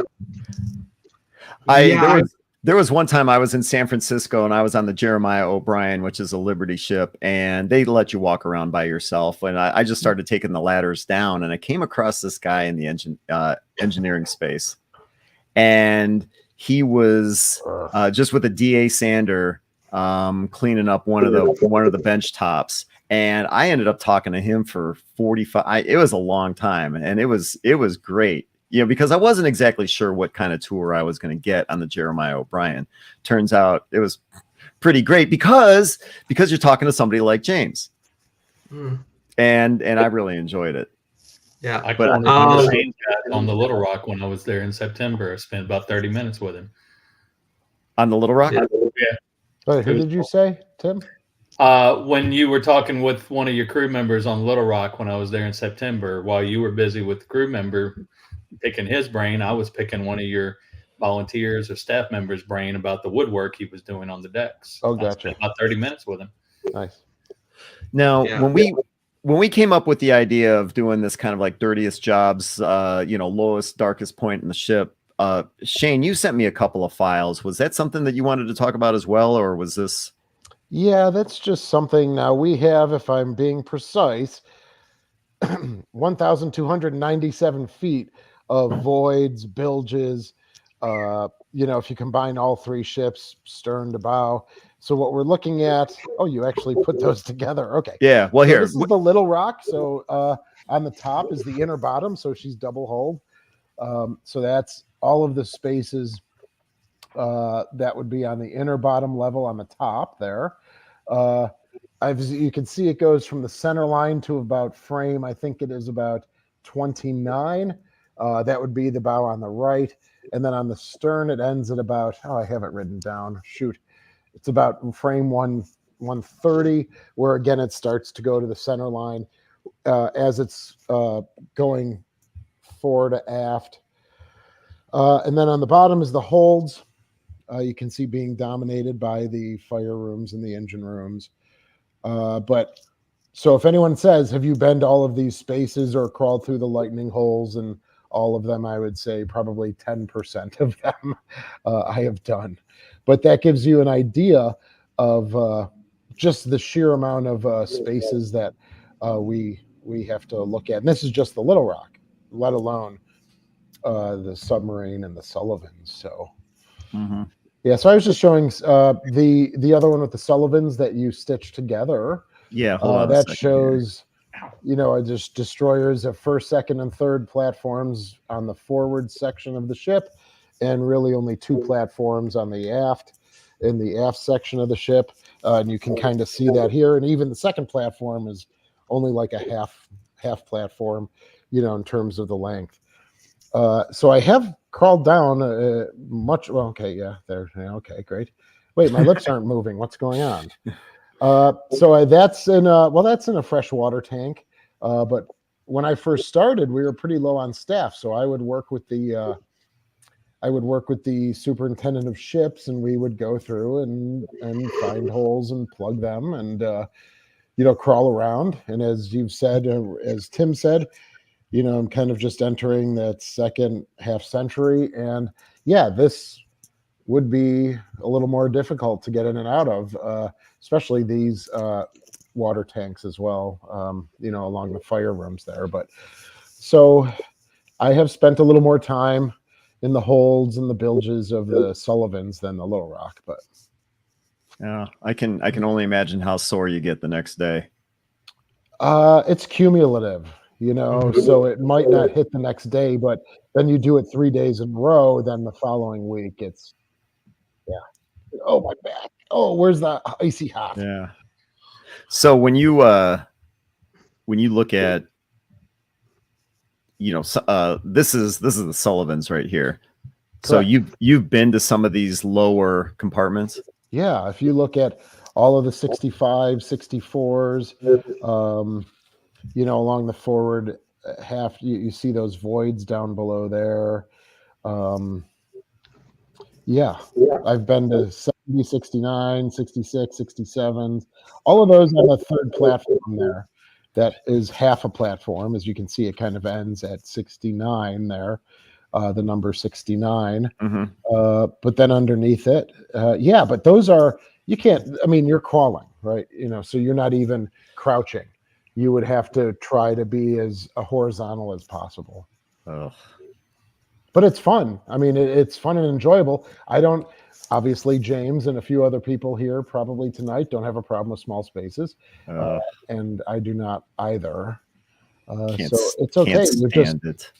There was one time I was in San Francisco and I was on the Jeremiah O'Brien, which is a Liberty ship, and they let you walk around by yourself. And I just started taking the ladders down, and I came across this guy in the engineering space, and he was just with a DA sander cleaning up one of the bench tops, and I ended up talking to him for 45. It was a long time, and it was great. Because I wasn't exactly sure what kind of tour I was going to get on the Jeremiah O'Brien. Turns out it was pretty great because you're talking to somebody like James, and I really enjoyed it. Yeah, I But, cornered Shane on the Little Rock when I was there in September. I spent about 30 minutes with him. On the Little Rock? Yeah. Wait, who did you say, Tim? When you were talking with one of your crew members on Little Rock when I was there in September, while you were busy with the crew member picking his brain, I was picking one of your volunteers or staff members' brain about the woodwork he was doing on the decks. Oh, I gotcha. spent about 30 minutes with him. Nice. Now, Yeah. when we came up with the idea of doing this kind of like dirtiest jobs, lowest, darkest point in the ship, Shane, you sent me a couple of files. Was that something that you wanted to talk about as well, or was this? Yeah, that's just something. Now we have, if I'm being precise, 1,297 feet of voids, bilges. If you combine all three ships, stern to bow. So what we're looking at, you actually put those together. Okay. Yeah. Well, So here. this is the Little Rock. So on the top is the inner bottom. So she's double hulled. So that's all of the spaces that would be on the inner bottom level on the top there. You can see it goes from the center line to about frame. I think it is about 29. That would be the bow on the right. And then on the stern, it ends at about, I have it written down. Shoot. It's about frame 130, where again, it starts to go to the center line as it's going fore to aft. And then on the bottom is the holds. You can see being dominated by the fire rooms and the engine rooms. But so if anyone says, have you been to all of these spaces or crawled through the lightning holes and all of them, I would say probably 10% of them I have done. But that gives you an idea of just the sheer amount of spaces that we have to look at. And this is just the Little Rock, let alone the submarine and the Sullivans. So yeah, so I was just showing the other one with the Sullivans that you stitched together. Yeah, hold on. That shows, just destroyers of first, second, and third platforms on the forward section of the ship, and really only two platforms on the aft, in the aft section of the ship. And you can kind of see that here. And even the second platform is only like a half platform, in terms of the length. So I have crawled down much. Well, okay, yeah, there. Yeah, okay, great. Wait, my lips aren't moving. What's going on? So that's in a freshwater tank. But when I first started, we were pretty low on staff, so I would work with the superintendent of ships, and we would go through and find holes and plug them, and crawl around. And as you've said, as Tim said, I'm kind of just entering that second half century, and yeah, this would be a little more difficult to get in and out of, especially these water tanks as well, along the fire rooms there. But so I have spent a little more time in the holds and the bilges of the Sullivans than the Little Rock, but yeah, I can only imagine how sore you get the next day. It's cumulative. So it might not hit the next day, but then you do it 3 days in a row. Then the following week, it's, oh, my back. Oh, where's the icy hot? Yeah. So when you look at, this is the Sullivans right here. So Correct. you've been to some of these lower compartments. Yeah. If you look at all of the 65, 64s, along the forward half, you see those voids down below there. I've been to 70, 69, 66, 67, all of those on the third platform there. That is half a platform. As you can see, it kind of ends at 69 there, the number 69. But then underneath it, but those are, you can't, you're crawling, right? So you're not even crouching. You would have to try to be as horizontal as possible. Oh. but it's fun. I mean, it's fun and enjoyable. Obviously, James and a few other people here probably tonight don't have a problem with small spaces, and I do not either. So it's okay. Can't stand it.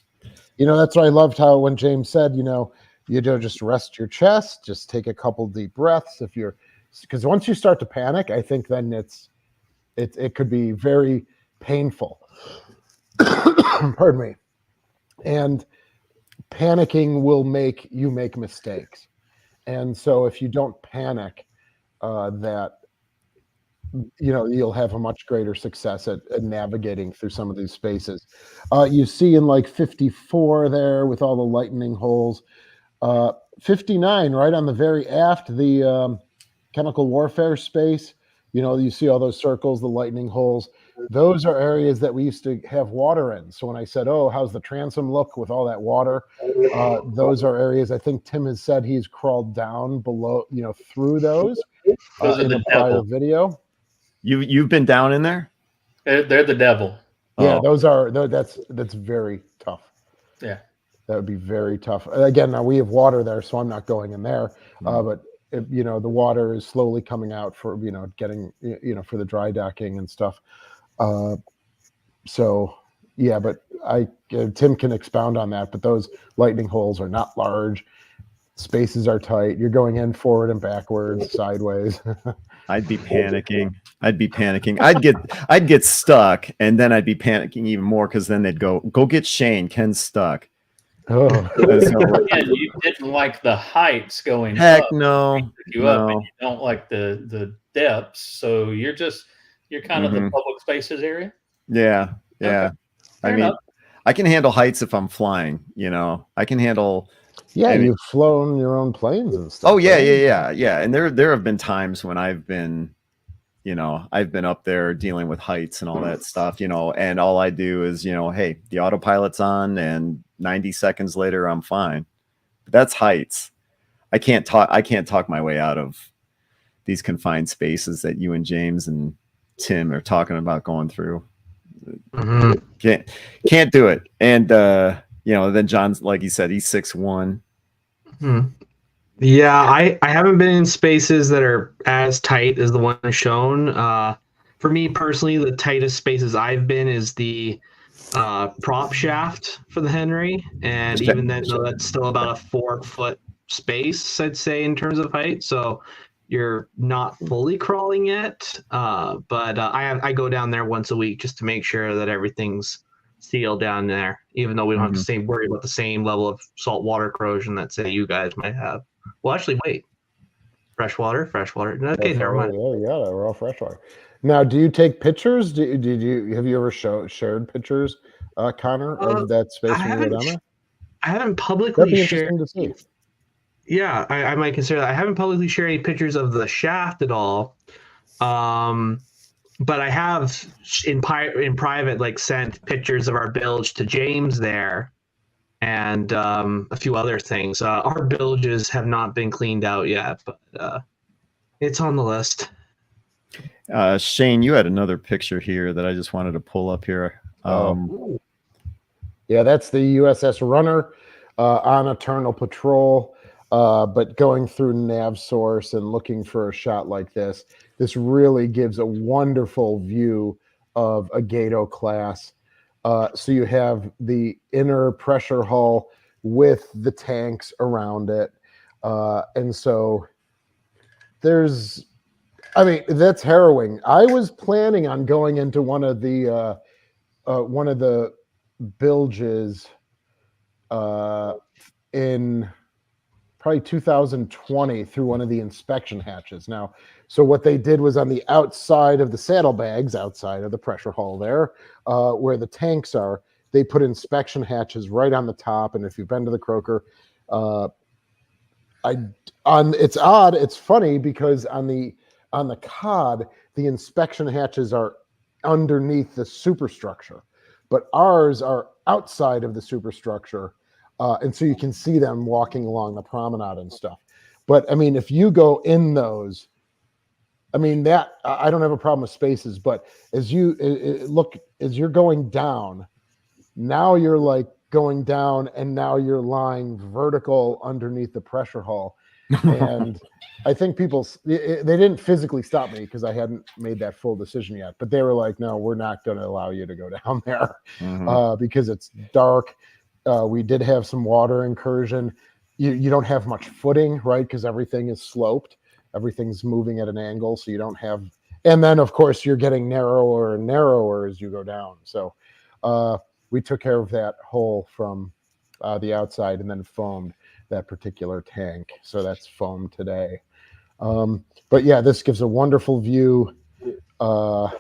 That's what I loved how when James said, you just rest your chest, just take a couple deep breaths. Because once you start to panic, I think then it could be very painful. Pardon me. And panicking will make you make mistakes. And so if you don't panic, you'll have a much greater success at navigating through some of these spaces. You see in like 54 there with all the lightning holes. 59 right on the very aft, the chemical warfare space. You see all those circles, the lightning holes. Those are areas that we used to have water in. So when I said, oh, how's the transom look with all that water? Those are areas I think Tim has said he's crawled down below, through those in a prior video. You've been down in there? They're the devil. Yeah, that's very tough. Yeah. That would be very tough. Again, now we have water there, so I'm not going in there. But the water is slowly coming out for getting for the dry docking and stuff. So yeah, but Tim can expound on that. But those lightning holes are not large. Spaces are tight. You're going in forward and backwards, sideways. I'd be panicking. I'd get stuck, and then I'd be panicking even more because then they'd go get Shane. Ken's stuck. Oh, Again, you didn't like the heights going heck up. no. Up, and you don't like the depths, so you're kind of the public spaces area. Yeah. Okay. I mean, I can handle heights if I'm flying. I can handle. Yeah, you've flown your own planes and stuff. Oh yeah, right? yeah. And there have been times when I've been up there dealing with heights and all that stuff, and all I do is, hey, the autopilot's on, and 90 seconds later I'm fine. But that's heights. I can't talk my way out of these confined spaces that you and James and Tim are talking about going through. Can't do it. And then John's, like he said, he's 6'1". Yeah, I haven't been in spaces that are as tight as the one shown. For me personally, the tightest spaces I've been is the prop shaft for the Henry, and even then, that's still about a 4-foot space, I'd say, in terms of height. So you're not fully crawling yet, but I go down there once a week just to make sure that everything's sealed down there, even though we don't have to worry about the same level of saltwater corrosion that, say, you guys might have. Well, actually, wait. Freshwater. Okay, never mind. Yeah, we're all freshwater. Now, do you take pictures? Have you ever shared pictures, Connor, of that space when you were down there? I haven't publicly That'd be shared. interesting to see. Yeah, I might consider that. I haven't publicly shared any pictures of the shaft at all. But I have in private sent pictures of our bilge to James there, and a few other things. Our bilges have not been cleaned out yet, but it's on the list. Shane, you had another picture here that I just wanted to pull up here. Yeah, that's the USS Runner on Eternal Patrol, but going through nav source and looking for a shot like this. This really gives a wonderful view of a Gato class. So you have the inner pressure hull with the tanks around it. And so that's harrowing. I was planning on going into one of the bilges in probably 2020 through one of the inspection hatches. Now, so what they did was on the outside of the saddlebags, outside of the pressure hull there, where the tanks are, they put inspection hatches right on the top. And if you've been to the Croker, it's odd. It's funny because on the COD, the inspection hatches are underneath the superstructure, but ours are outside of the superstructure. And so you can see them walking along the promenade and stuff. But I mean, if you go in those, I mean, that I don't have a problem with spaces, but as you're going down, now you're like going down, and now you're lying vertical underneath the pressure hull. And I think they didn't physically stop me because I hadn't made that full decision yet, but they were like, no, we're not going to allow you to go down there because it's dark. We did have some water incursion. You don't have much footing, right? Because everything is sloped. Everything's moving at an angle, so you don't have, and then of course you're getting narrower and narrower as you go down. So we took care of that hole from the outside and then foamed that particular tank. So that's foamed today. But yeah, this gives a wonderful view of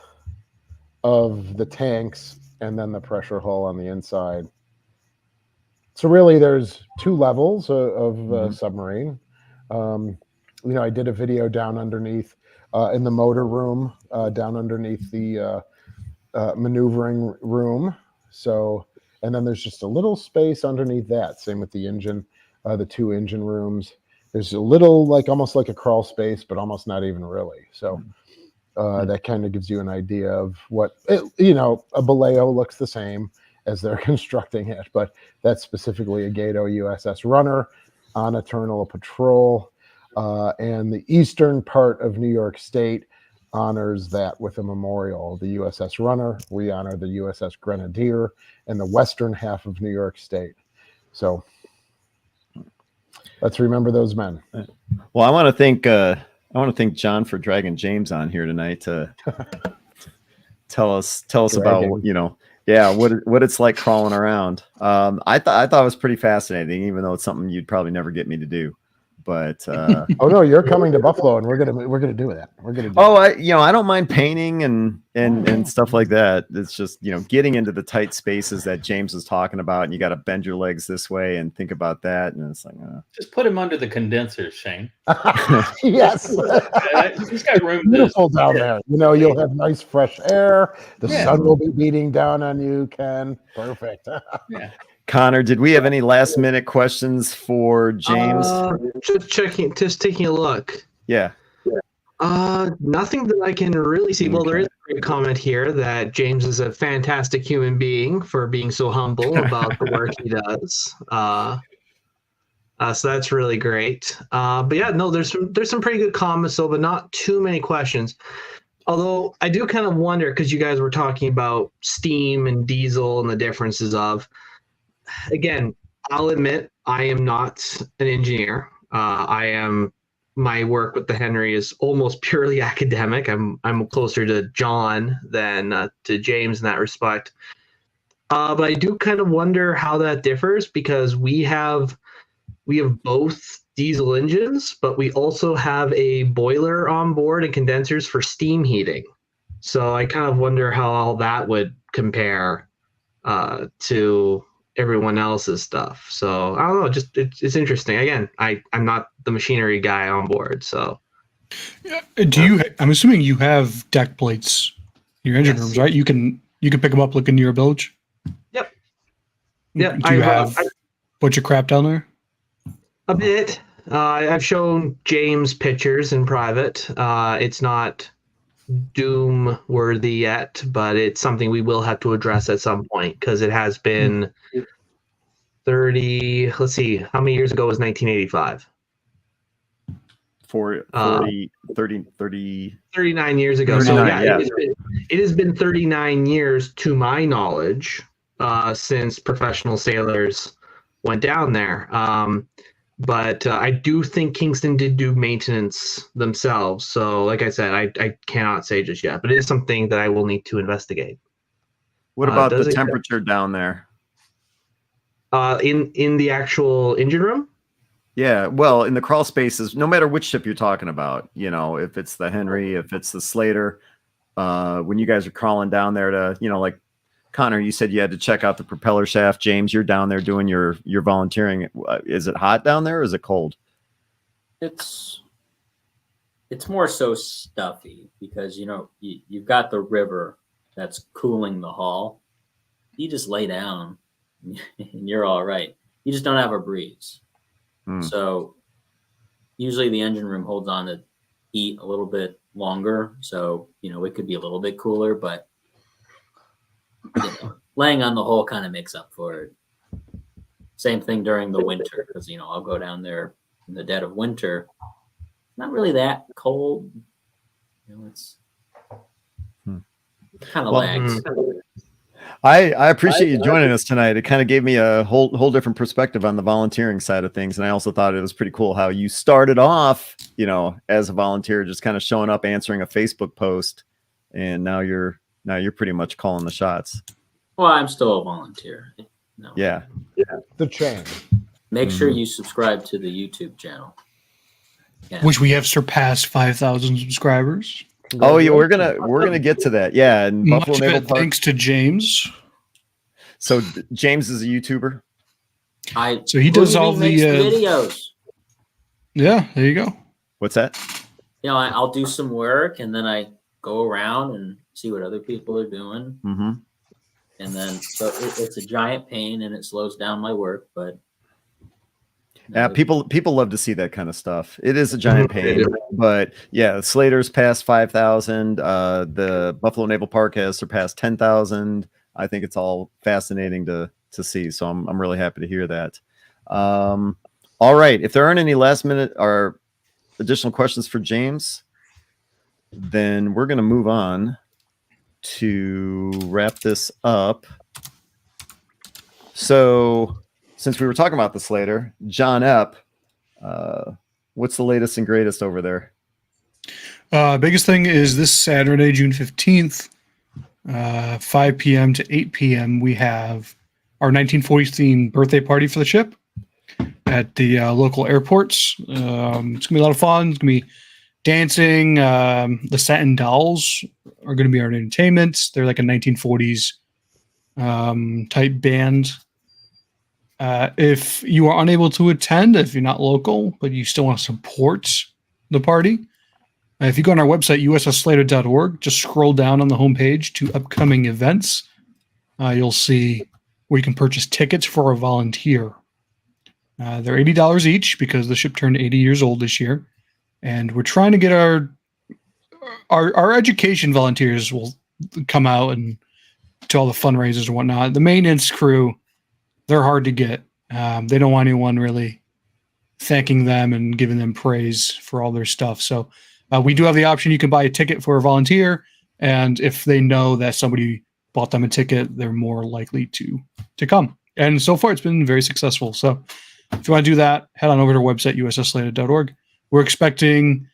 the tanks and then the pressure hull on the inside. So really there's two levels of submarine. I did a video down underneath in the motor room, down underneath the maneuvering room. So, and then there's just a little space underneath that. Same with the engine, the two engine rooms. There's a little, like almost like a crawl space, but almost not even really. So that kind of gives you an idea of what, a Baleo looks the same as they're constructing it, but that's specifically a Gato USS Runner on Eternal Patrol. And the eastern part of New York State honors that with a memorial. The USS Runner, we honor the USS Grenadier in the western half of New York State. So let's remember those men. Well, I want to thank John for dragging James on here tonight to tell us about what it's like crawling around. I thought it was pretty fascinating, even though it's something you'd probably never get me to do. But oh no, you're coming to Buffalo, and we're gonna do that. We're gonna. I don't mind painting and stuff like that. It's just getting into the tight spaces that James was talking about, and you got to bend your legs this way and think about that, and it's like just put him under the condensers, Shane. Yes, he's got room. Beautiful down there. You'll have nice fresh air. The sun will be beating down on you, Ken. Perfect. Yeah. Connor, did we have any last minute questions for James? Just taking a look. Yeah. Nothing that I can really see. Well, there is a great comment here that James is a fantastic human being for being so humble about the work he does. So that's really great. But yeah, no, there's some pretty good comments, though, but not too many questions. Although I do kind of wonder, because you guys were talking about steam and diesel and the differences of. Again, I'll admit I am not an engineer. My work with the Henry is almost purely academic. I'm closer to John than to James in that respect. But I do kind of wonder how that differs, because we have both diesel engines, but we also have a boiler on board and condensers for steam heating. So I kind of wonder how all that would compare to everyone else's stuff. So I don't know, just it's interesting. Again, I'm not the machinery guy on board, so I'm assuming you have deck plates in your engine rooms, right? You can pick them up looking near your bilge. Yep. Do you have a bunch of crap down there? A bit. I've shown James pictures in private. It's not doom worthy yet, but it's something we will have to address at some point, because it has been 30, let's see, how many years ago was 1985? 39 years ago. 39, so yeah. It has been 39 years to my knowledge since professional sailors went down there. But I do think Kingston did do maintenance themselves. So like I said, I cannot say just yet, but it is something that I will need to investigate. What about the temperature down there? In the actual engine room? Yeah, well, in the crawl spaces, no matter which ship you're talking about, if it's the Henry, if it's the Slater, when you guys are crawling down there to, like Connor, you said you had to check out the propeller shaft. James, you're down there doing your volunteering. Is it hot down there or is it cold? It's more so stuffy, because you've got the river that's cooling the hull. You just lay down and you're all right. You just don't have a breeze. So usually the engine room holds on to heat a little bit longer. So, it could be a little bit cooler, but laying on the hull kind of makes up for it. Same thing during the winter, because I'll go down there in the dead of winter. Not really that cold. It's kind of lags. I appreciate you joining us tonight. It kind of gave me a whole different perspective on the volunteering side of things, and I also thought it was pretty cool how you started off, as a volunteer, just kind of showing up, answering a Facebook post, and now you're pretty much calling the shots. Well, I'm still a volunteer. No. Yeah. The chain. Make sure you subscribe to the YouTube channel. Yeah. Which we have surpassed 5,000 subscribers. Oh yeah, we're gonna get to that. Yeah, and Much Buffalo of Naval it Park. thanks to James. So James is a YouTuber. So he does all the videos. Yeah, there you go. What's that? I'll do some work and then I go around and see what other people are doing. Mm-hmm. And then it's a giant pain and it slows down my work, but yeah, people love to see that kind of stuff. It is a giant pain, but yeah, Slater's passed 5,000. The Buffalo Naval Park has surpassed 10,000. I think it's all fascinating to see. So I'm really happy to hear that. All right, if there aren't any last minute or additional questions for James, then we're going to move on to wrap this up. So, since we were talking about the Slater, John Epp, what's the latest and greatest over there? Biggest thing is this Saturday, June 15th, 5 p.m. to 8 p.m., we have our 1940s themed birthday party for the ship at the local airports. It's going to be a lot of fun. It's going to be dancing. The Satin Dolls are going to be our entertainment. They're like a 1940s type band. If you are unable to attend, if you're not local, but you still want to support the party, if you go on our website, ussslater.org, just scroll down on the homepage to upcoming events. You'll see where you can purchase tickets for a volunteer. They're $80 each because the ship turned 80 years old this year. And we're trying to get our education volunteers will come out and to all the fundraisers and whatnot. The maintenance crew, they're hard to get. They don't want anyone really thanking them and giving them praise for all their stuff. So we do have the option. You can buy a ticket for a volunteer. And if they know that somebody bought them a ticket, they're more likely to come. And so far, it's been very successful. So if you want to do that, head on over to our website, ussslater.org. We're expecting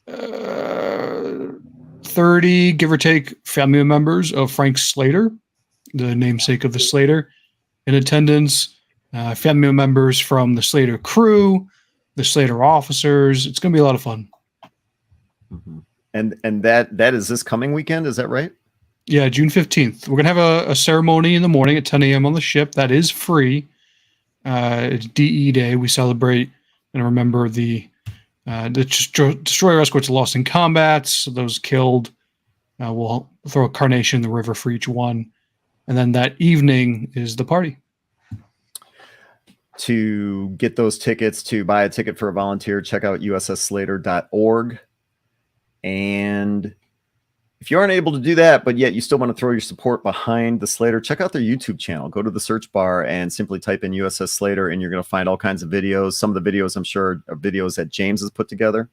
30, give or take, family members of Frank Slater, the namesake of the Slater, in attendance. Family members from the Slater crew, the Slater officers. It's going to be a lot of fun. Mm-hmm. And that is this coming weekend, is that right? Yeah, June 15th. We're going to have a ceremony in the morning at 10 a.m. on the ship. That is free. It's DE Day. We celebrate and remember the destroyer escorts lost in combat. So those killed. We'll throw a carnation in the river for each one. And then that evening is the party. To get those tickets, to buy a ticket for a volunteer, check out ussslater.org. And if you aren't able to do that, but yet you still want to throw your support behind the Slater, check out their YouTube channel. Go to the search bar and simply type in USS Slater, and you're going to find all kinds of videos. Some of the videos, I'm sure, are videos that James has put together.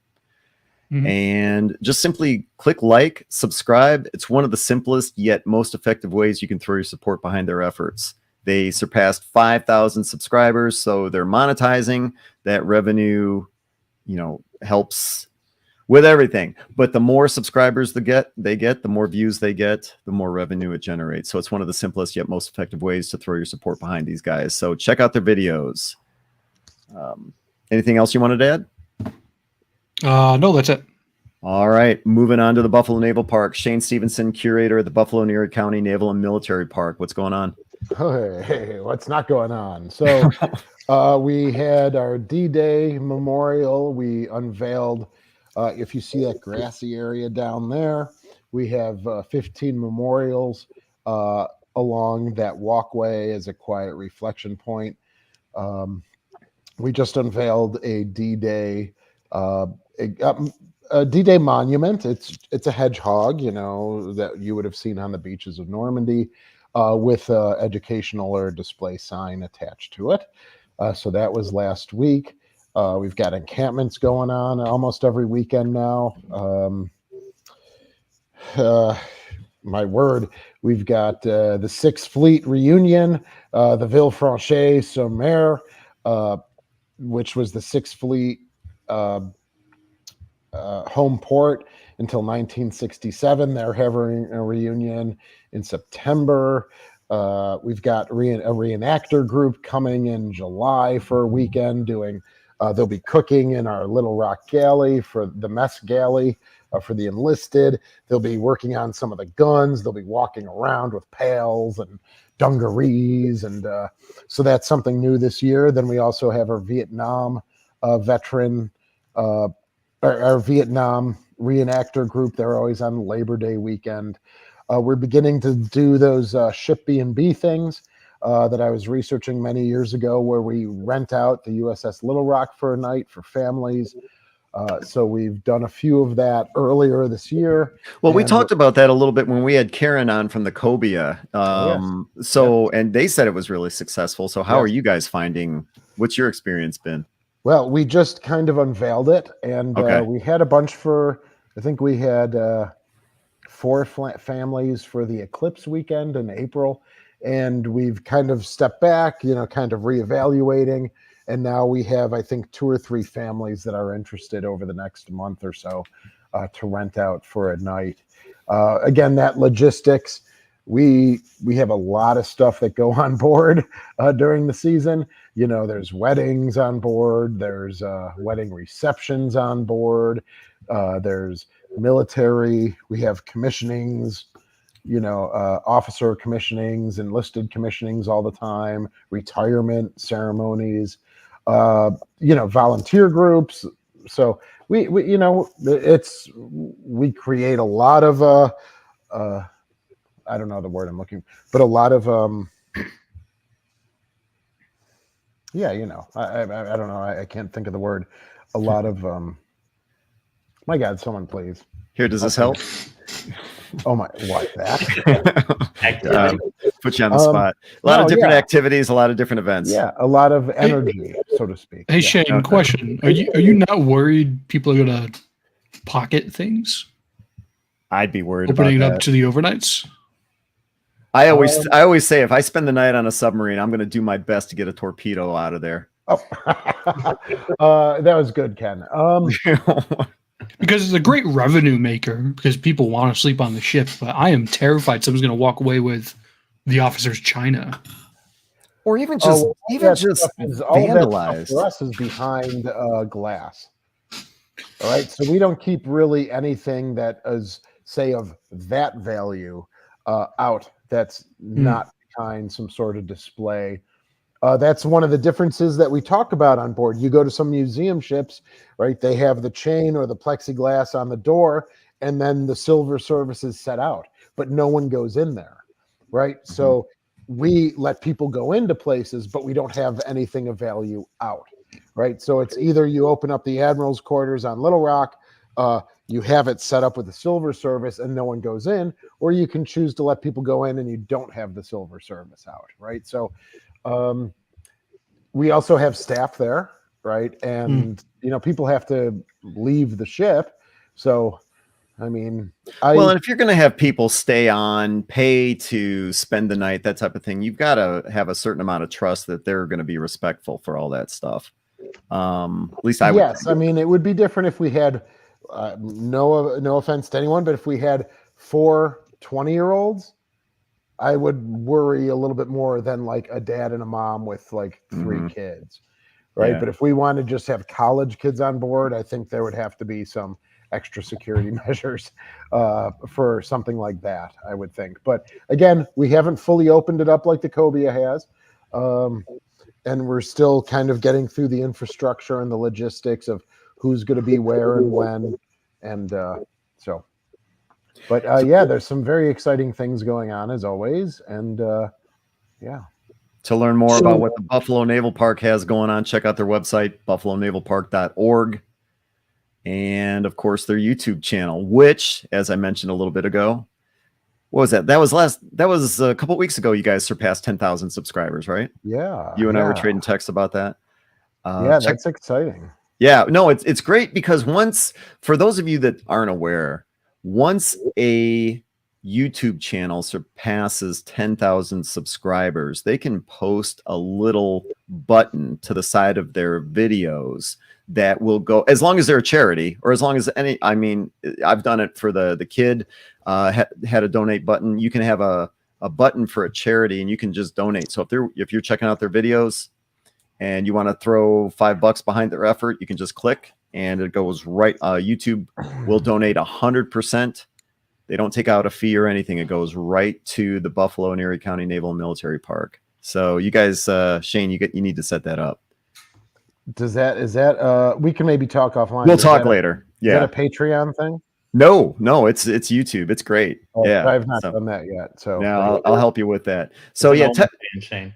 Mm-hmm. And just simply click like, subscribe. It's one of the simplest yet most effective ways you can throw your support behind their efforts. They surpassed 5,000 subscribers, so they're monetizing. That revenue, helps with everything. But the more subscribers they get, the more views they get, the more revenue it generates. So it's one of the simplest yet most effective ways to throw your support behind these guys. So check out their videos. Anything else you wanted to add? No, that's it. All right. Moving on to the Buffalo Naval Park. Shane Stevenson, curator at the Buffalo and Erie County Naval and Military Park. What's going on? Hey, what's not going on? So we had our D-Day memorial. We unveiled, if you see that grassy area down there, we have 15 memorials along that walkway as a quiet reflection point. We just unveiled a D-Day a D-Day monument. It's a hedgehog, that you would have seen on the beaches of Normandy. with a educational or display sign attached to it. So that was last week. We've got encampments going on almost every weekend now. My word, we've got the 6th Fleet reunion, the Villefranche-sur-Mer, which was the 6th Fleet home port until 1967. They're having a reunion in September. We've got a reenactor group coming in July for a weekend doing. They'll be cooking in our Little Rock galley for the mess galley for the enlisted. They'll be working on some of the guns. They'll be walking around with pails and dungarees, and so that's something new this year. Then we also have our Vietnam veteran, our Vietnam reenactor group. They're always on Labor Day weekend. We're beginning to do those ship B&B things that I was researching many years ago, where we rent out the USS Little Rock for a night for families. So we've done a few of that earlier this year. Well, we talked about that a little bit when we had Karen on from the Cobia. And they said it was really successful. So how are you guys finding? What's your experience been? Well, we just kind of unveiled it, and we had a bunch I think we had 4 families for the Eclipse weekend in April. And we've kind of stepped back, kind of reevaluating. And now we have, I think, 2 or 3 families that are interested over the next month or so to rent out for a night. Again, that logistics, we have a lot of stuff that go on board during the season. There's weddings on board. There's wedding receptions on board. There's military. We have commissionings. Officer commissionings, enlisted commissionings all the time, retirement ceremonies, volunteer groups. So we create a lot of, I don't know the word I'm looking, but a lot of, I don't know. I can't think of the word. A lot of, my God, someone please. Here, does this help? Oh my, what that? Put you on the spot. A lot of different activities, a lot of different events. Yeah, a lot of energy, so to speak. Hey, Shane, question. Are you not worried people are going to pocket things? I'd be worried opening about it that. up to the overnights? I always say if I spend the night on a submarine, I'm going to do my best to get a torpedo out of there. Oh, that was good, Ken. Because it's a great revenue maker because people want to sleep on the ship, but I am terrified someone's going to walk away with the officer's china. Or even just vandalized. For us is behind glass. All right, so we don't keep really anything that is, say, of that value out that's not behind some sort of display. That's one of the differences that we talk about on board. You go to some museum ships, right? They have the chain or the plexiglass on the door, and then the silver service is set out, but no one goes in there, right? Mm-hmm. So we let people go into places, but we don't have anything of value out, right? So it's either you open up the Admiral's quarters on Little Rock, you have it set up with the silver service and no one goes in, or you can choose to let people go in and you don't have the silver service out, right? So we also have staff there, right? And, people have to leave the ship. So, I mean, well, and if you're going to have people stay on, pay to spend the night, that type of thing, you've got to have a certain amount of trust that they're going to be respectful for all that stuff. At least I would. Yes, I mean, it would be different if we had, no offense to anyone, but if we had 4 20-year-olds, I would worry a little bit more than like a dad and a mom with like 3 kids, right? Yeah. But if we want to just have college kids on board, I think there would have to be some extra security measures for something like that, I would think. But again, we haven't fully opened it up like the Cobia has. And we're still kind of getting through the infrastructure and the logistics of who's going to be where and when. And so... But there's some very exciting things going on as always. And To learn more about what the Buffalo Naval Park has going on, check out their website, buffalonavalpark.org. And of course, their YouTube channel, which, as I mentioned a little bit ago, what was that? That was a couple weeks ago. You guys surpassed 10,000 subscribers, right? Yeah. You and I were yeah. trading texts about that. Yeah, that's exciting. Yeah, no, it's great because for those of you that aren't aware, once a YouTube channel surpasses 10,000 subscribers, they can post a little button to the side of their videos that will go, as long as they're a charity, or as long as I mean, I've done it for the kid, had a donate button. You can have a button for a charity and you can just donate. So if you're checking out their videos and you want to throw $5 behind their effort, you can just click and it goes right. YouTube will donate 100%. They don't take out a fee or anything. It goes right to the Buffalo and Erie County Naval and Military Park. So you guys, Shane, you need to set that up. Is that we can maybe talk offline. We'll talk later. Yeah. Is that a Patreon thing? No, it's YouTube. It's great. Oh, yeah. I've not done that yet. So now I'll help you with that. So yeah, Shane.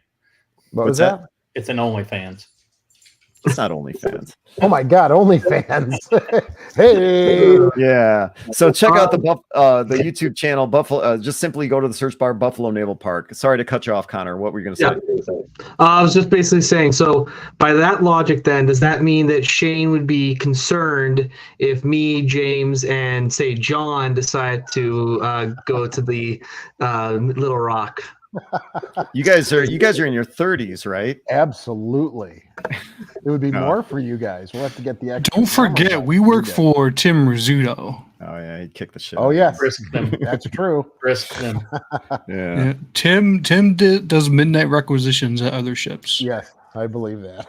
What was that? It's an OnlyFans. It's not OnlyFans. Oh my God, OnlyFans! Hey, yeah. So check out the YouTube channel Buffalo. Just simply go to the search bar Buffalo Naval Park. Sorry to cut you off, Connor. What were you going to say? I was just basically saying. So by that logic, then does that mean that Shane would be concerned if me, James, and say John decide to go to the Little Rock? You guys are in your 30s, right? Absolutely. It would be more for you guys. We'll have to get the extra. Don't forget, we work for Tim Rizzuto. Oh yeah, he'd kick the shit. Oh yes, Risk them. that's true. Risk them. Yeah. Tim does midnight requisitions at other ships. Yes, I believe that.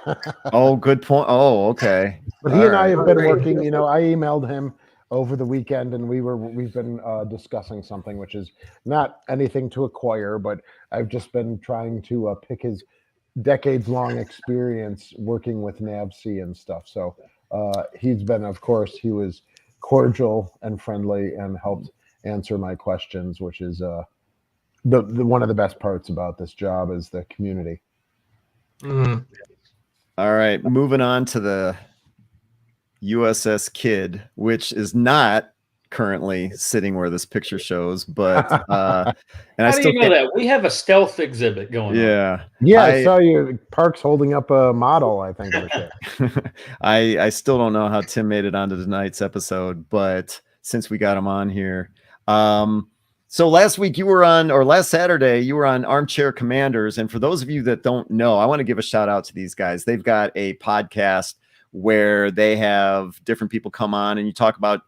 Oh, good point. Oh, okay. But he and I have been working. You know, I emailed him over the weekend, and we've been discussing something, which is not anything to acquire, but I've just been trying to pick his decades-long experience working with NAVC and stuff. So he's been, of course, he was cordial and friendly and helped answer my questions, which is the one of the best parts about this job is the community. Mm. All right, moving on to the USS Kid, which is not currently sitting where this picture shows, but and How I do still you know that? We have a stealth exhibit going on. Yeah. I saw you. Park's holding up a model, I think. Of a ship. I still don't know how Tim made it onto tonight's episode, but since we got him on here, so last Saturday you were on Armchair Commanders, and for those of you that don't know, I want to give a shout out to these guys. They've got a podcast where they have different people come on and you talk about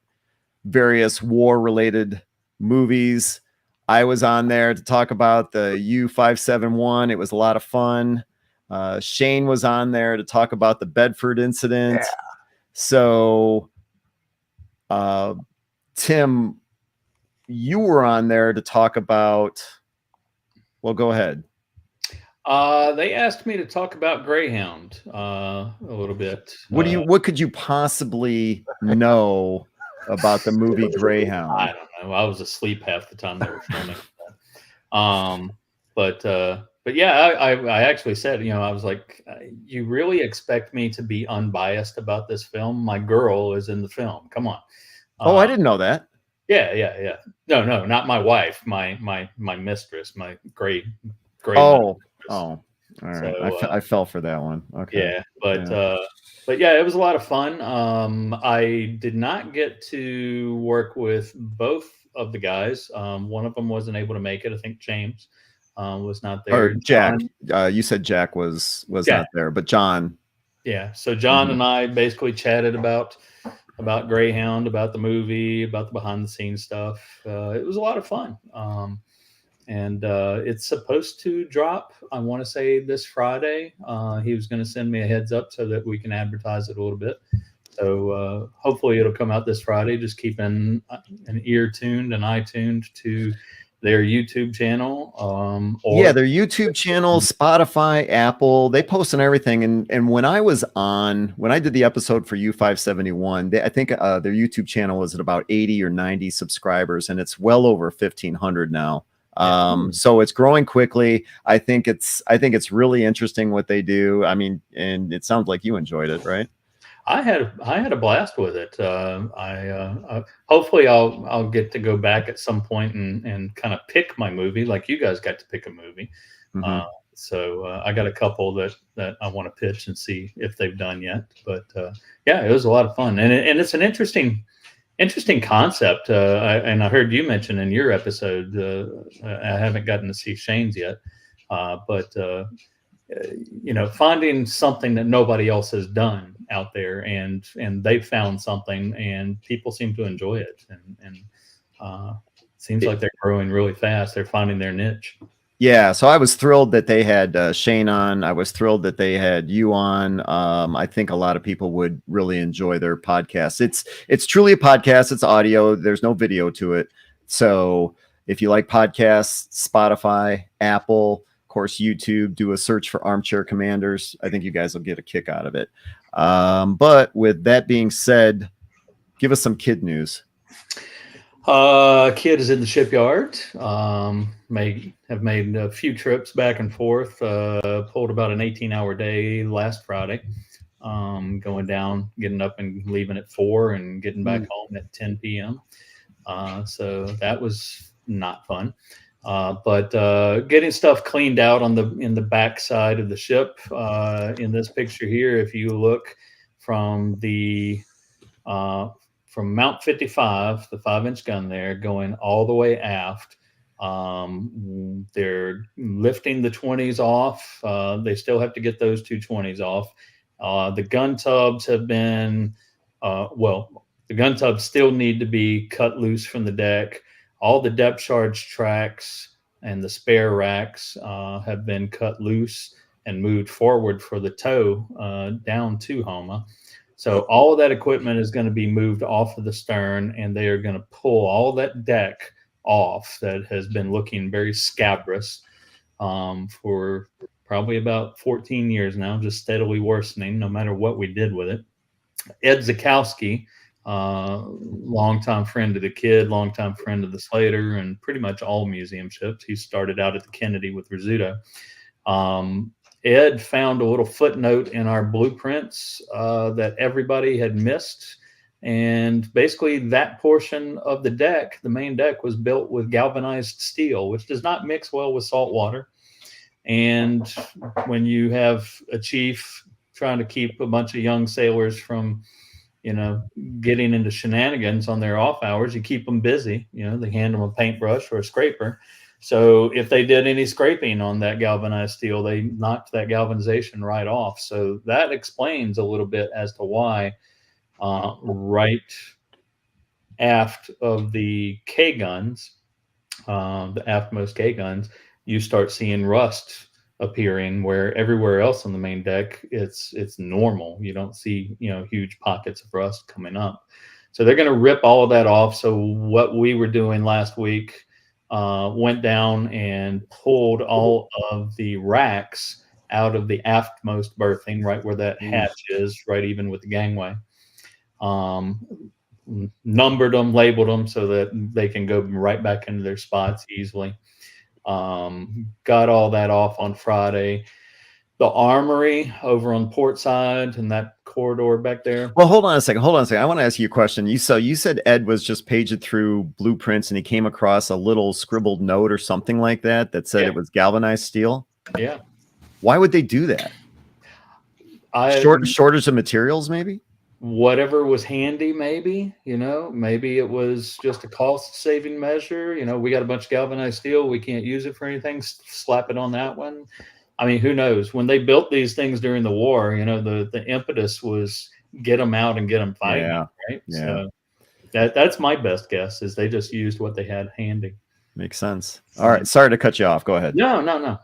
various war-related movies. I was on there to talk about the U-571. It was a lot of fun. Shane was on there to talk about the Bedford incident. Yeah. So, Tim, you were on there to talk about, well, go ahead. They asked me to talk about Greyhound a little bit. What could you possibly know about the movie Greyhound? I don't know. I was asleep half the time they were filming. But yeah, I actually said, I was like, you really expect me to be unbiased about this film? My girl is in the film. Come on. Oh, I didn't know that. Yeah. No, not my wife. My mistress. My great. Oh, all right. So, I fell for that one. Okay. Yeah, but yeah, it was a lot of fun. I did not get to work with both of the guys. One of them wasn't able to make it. I think James was not there. Or Jack. You said Jack was not there, but John. Yeah. So John and I basically chatted about Greyhound, about the movie, about the behind the scenes stuff. It was a lot of fun. And it's supposed to drop, I want to say, this Friday. He was going to send me a heads up so that we can advertise it a little bit. So hopefully it'll come out this Friday. Just keep an ear tuned and eye tuned to their YouTube channel. Their YouTube channel, Spotify, Apple, they post on everything. And when I did the episode for U-571, I think their YouTube channel was at about 80 or 90 subscribers, and it's well over 1,500 now. So it's growing quickly. I think it's really interesting what they do. I mean, and it sounds like you enjoyed it, right? I had a blast with it. Hopefully I'll get to go back at some point and kind of pick my movie, like you guys got to pick a movie. Mhm. So I got a couple that I want to pitch and see if they've done yet. But yeah, it was a lot of fun, and it's an interesting concept. And I heard you mention in your episode. I haven't gotten to see Shane's yet, but finding something that nobody else has done out there, and they found something, and people seem to enjoy it, and seems like they're growing really fast. They're finding their niche. Yeah, so I was thrilled that they had Shane on. I was thrilled that they had you on. I think a lot of people would really enjoy their podcast. It's truly a podcast. It's audio. There's no video to it. So if you like podcasts, Spotify, Apple, of course, YouTube, do a search for Armchair Commanders. I think you guys will get a kick out of it. But with that being said, give us some kid news. Kid is in the shipyard. Have made a few trips back and forth. Pulled about an 18-hour day last Friday. Going down, getting up and leaving at 4 and getting back home at 10 p.m. So that was not fun. But getting stuff cleaned out in the back side of the ship. In this picture here, if you look from from Mount 55, the 5-inch gun there, going all the way aft. They're lifting the 20s off. They still have to get those two 20s off. The gun tubs have been, the gun tubs still need to be cut loose from the deck. All the depth charge tracks and the spare racks have been cut loose and moved forward for the tow down to Homa. So all of that equipment is going to be moved off of the stern, and they are going to pull all that deck off that has been looking very scabrous for probably about 14 years now, just steadily worsening no matter what we did with it. Ed Zakowski, longtime friend of the Kid, longtime friend of the Slater, and pretty much all museum ships. He started out at the Kennedy with Rizzuto. Ed found a little footnote in our blueprints that everybody had missed. And basically that portion of the deck, the main deck, was built with galvanized steel, which does not mix well with salt water. And when you have a chief trying to keep a bunch of young sailors from, getting into shenanigans on their off hours, you keep them busy. They hand them a paintbrush or a scraper. So if they did any scraping on that galvanized steel, they knocked that galvanization right off. So that explains a little bit as to why right aft of the K guns, the aftmost K guns, you start seeing rust appearing, where everywhere else on the main deck it's normal. You don't see huge pockets of rust coming up. So they're going to rip all of that off. So what we were doing last week, went down and pulled all of the racks out of the aftmost berthing, right where that hatch is, right even with the gangway. Numbered them, labeled them so that they can go right back into their spots easily. Got all that off on Friday. The armory over on port side and that corridor back there. Well, hold on a second. I want to ask you a question. You said Ed was just paging through blueprints and he came across a little scribbled note or something like that said it was galvanized steel. Yeah. Why would they do that? Shortage of materials, maybe? Whatever was handy, maybe it was just a cost-saving measure. We got a bunch of galvanized steel. We can't use it for anything. Slap it on that one. I mean, who knows? When they built these things during the war, the impetus was get them out and get them fighting, right? Yeah. So that's my best guess, is they just used what they had handy. Makes sense. All right. Sorry to cut you off. Go ahead. No.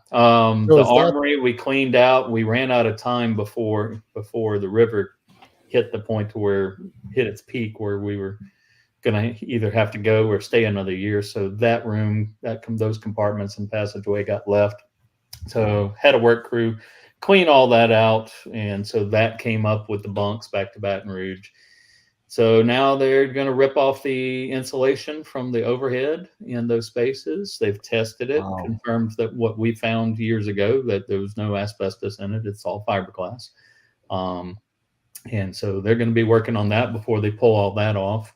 The armory we cleaned out. We ran out of time before the river hit the point to where hit its peak, where we were going to either have to go or stay another year. So that room, those compartments and passageway got left. So had a work crew clean all that out. And so that came up with the bunks back to Baton Rouge. So now they're going to rip off the insulation from the overhead in those spaces. They've tested it, confirmed that what we found years ago, that there was no asbestos in it. It's all fiberglass. And so they're going to be working on that before they pull all that off.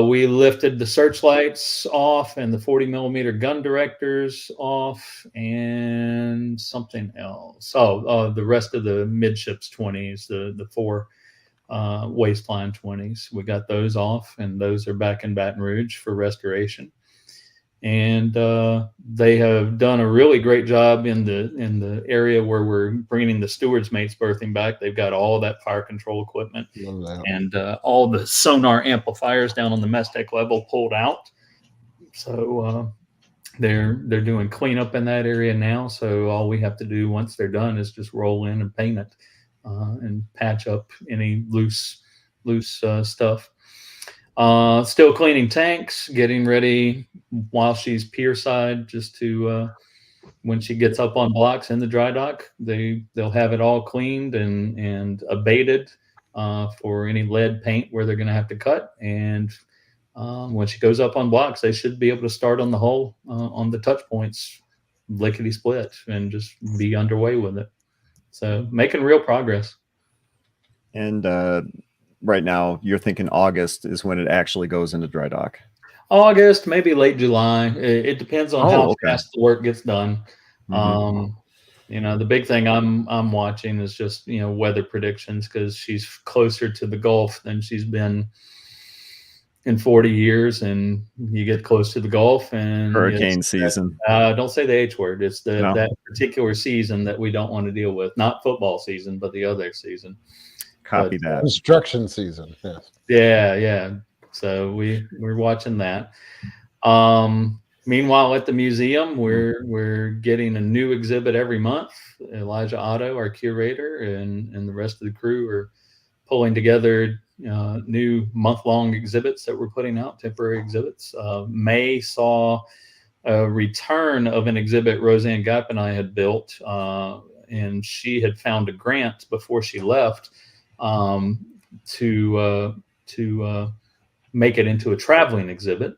We lifted the searchlights off and the 40 millimeter gun directors off and something else. The rest of the midships 20s, the four waistline 20s, we got those off, and those are back in Baton Rouge for restoration. And they have done a really great job in the area where we're bringing the steward's mate's berthing back. They've got all that fire control equipment and all the sonar amplifiers down on the mess deck level pulled out. So they're doing cleanup in that area now. So all we have to do once they're done is just roll in and paint it and patch up any loose stuff. Still cleaning tanks, getting ready while she's pier side, just to when she gets up on blocks in the dry dock, they'll have it all cleaned and abated for any lead paint where they're going to have to cut. And when she goes up on blocks, they should be able to start on the hull on the touch points, lickety split, and just be underway with it. So making real progress. And right now, you're thinking August is when it actually goes into dry dock. August, maybe late July. It depends on how fast the work gets done. The big thing I'm watching is just weather predictions, because she's closer to the Gulf than she's been in 40 years, and you get close to the Gulf and hurricane season. Don't say the H word. It's that particular season that we don't want to deal with. Not football season, but the other season. Copy that. Construction season. Yes. Yeah. So we're watching that. Meanwhile, at the museum, we're getting a new exhibit every month. Elijah Otto, our curator, and the rest of the crew are pulling together new month-long exhibits that we're putting out, temporary exhibits. May saw a return of an exhibit Roseanne Gap and I had built, and she had found a grant before she left to make it into a traveling exhibit.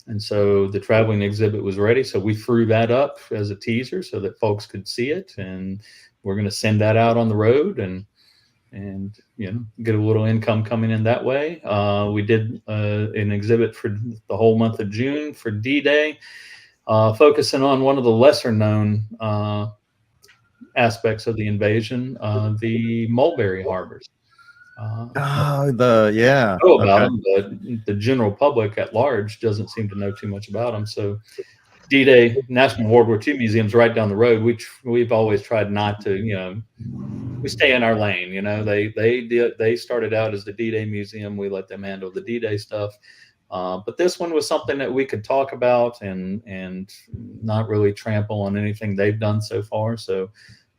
And so the traveling exhibit was ready. So we threw that up as a teaser so that folks could see it. And we're going to send that out on the road and get a little income coming in that way. We did an exhibit for the whole month of June for D-Day, focusing on one of the lesser known aspects of the invasion, the Mulberry Harbors. Them, but the general public at large doesn't seem to know too much about them. So D-Day, National World War II Museum's right down the road, which we've always tried not to, we stay in our lane. They started out as the D-Day Museum. We let them handle the D-Day stuff. But this one was something that we could talk about and not really trample on anything they've done so far. So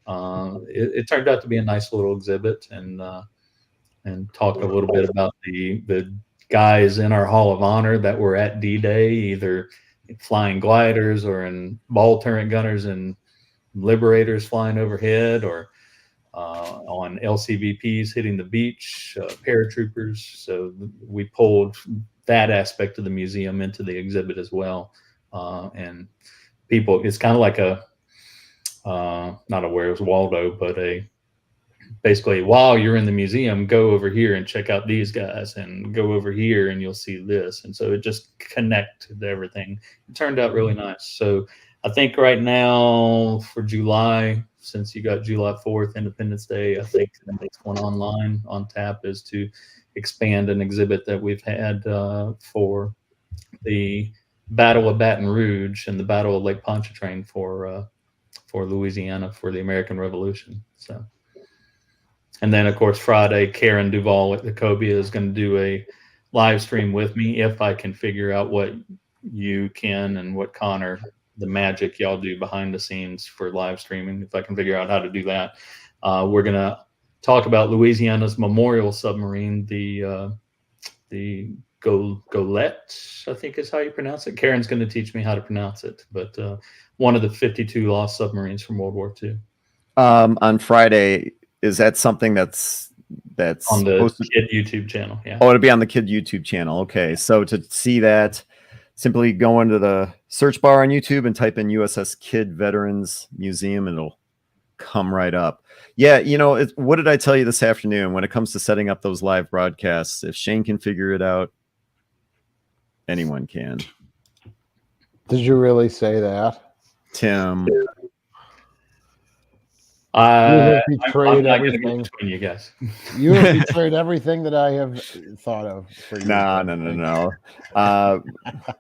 it turned out to be a nice little exhibit, and talk a little bit about the guys in our Hall of Honor that were at D-Day, either flying gliders or in ball turret gunners and Liberators flying overhead, or on LCVPs hitting the beach, paratroopers. So we pulled that aspect of the museum into the exhibit as well. And people, it's kind of like not a Where's Waldo, but basically, while you're in the museum, go over here and check out these guys, and go over here and you'll see this. And so it just connected everything. It turned out really nice. So I think right now for July, since you got July 4th, Independence Day, I think the next one online on tap is to expand an exhibit that we've had for the Battle of Baton Rouge and the Battle of Lake Pontchartrain for Louisiana for the American Revolution. So. And then, of course, Friday, Karen Duvall at the Cobia is going to do a live stream with me, if I can figure out what you can and what Connor, the magic y'all do behind the scenes for live streaming. If I can figure out how to do that, we're going to talk about Louisiana's memorial submarine, the Golette, I think is how you pronounce it. Karen's going to teach me how to pronounce it, but one of the 52 lost submarines from World War II. On Friday. Is that something that's on the Kid YouTube channel? Yeah. Oh, it'll be on the Kid YouTube channel. Okay. So to see that, simply go into the search bar on YouTube and type in USS Kid Veterans Museum, and it'll come right up. Yeah, what did I tell you this afternoon when it comes to setting up those live broadcasts? If Shane can figure it out, anyone can. Did you really say that? Tim. You have I'm betrayed not going to everything. get between you guys. You have betrayed everything that I have thought of for you. No.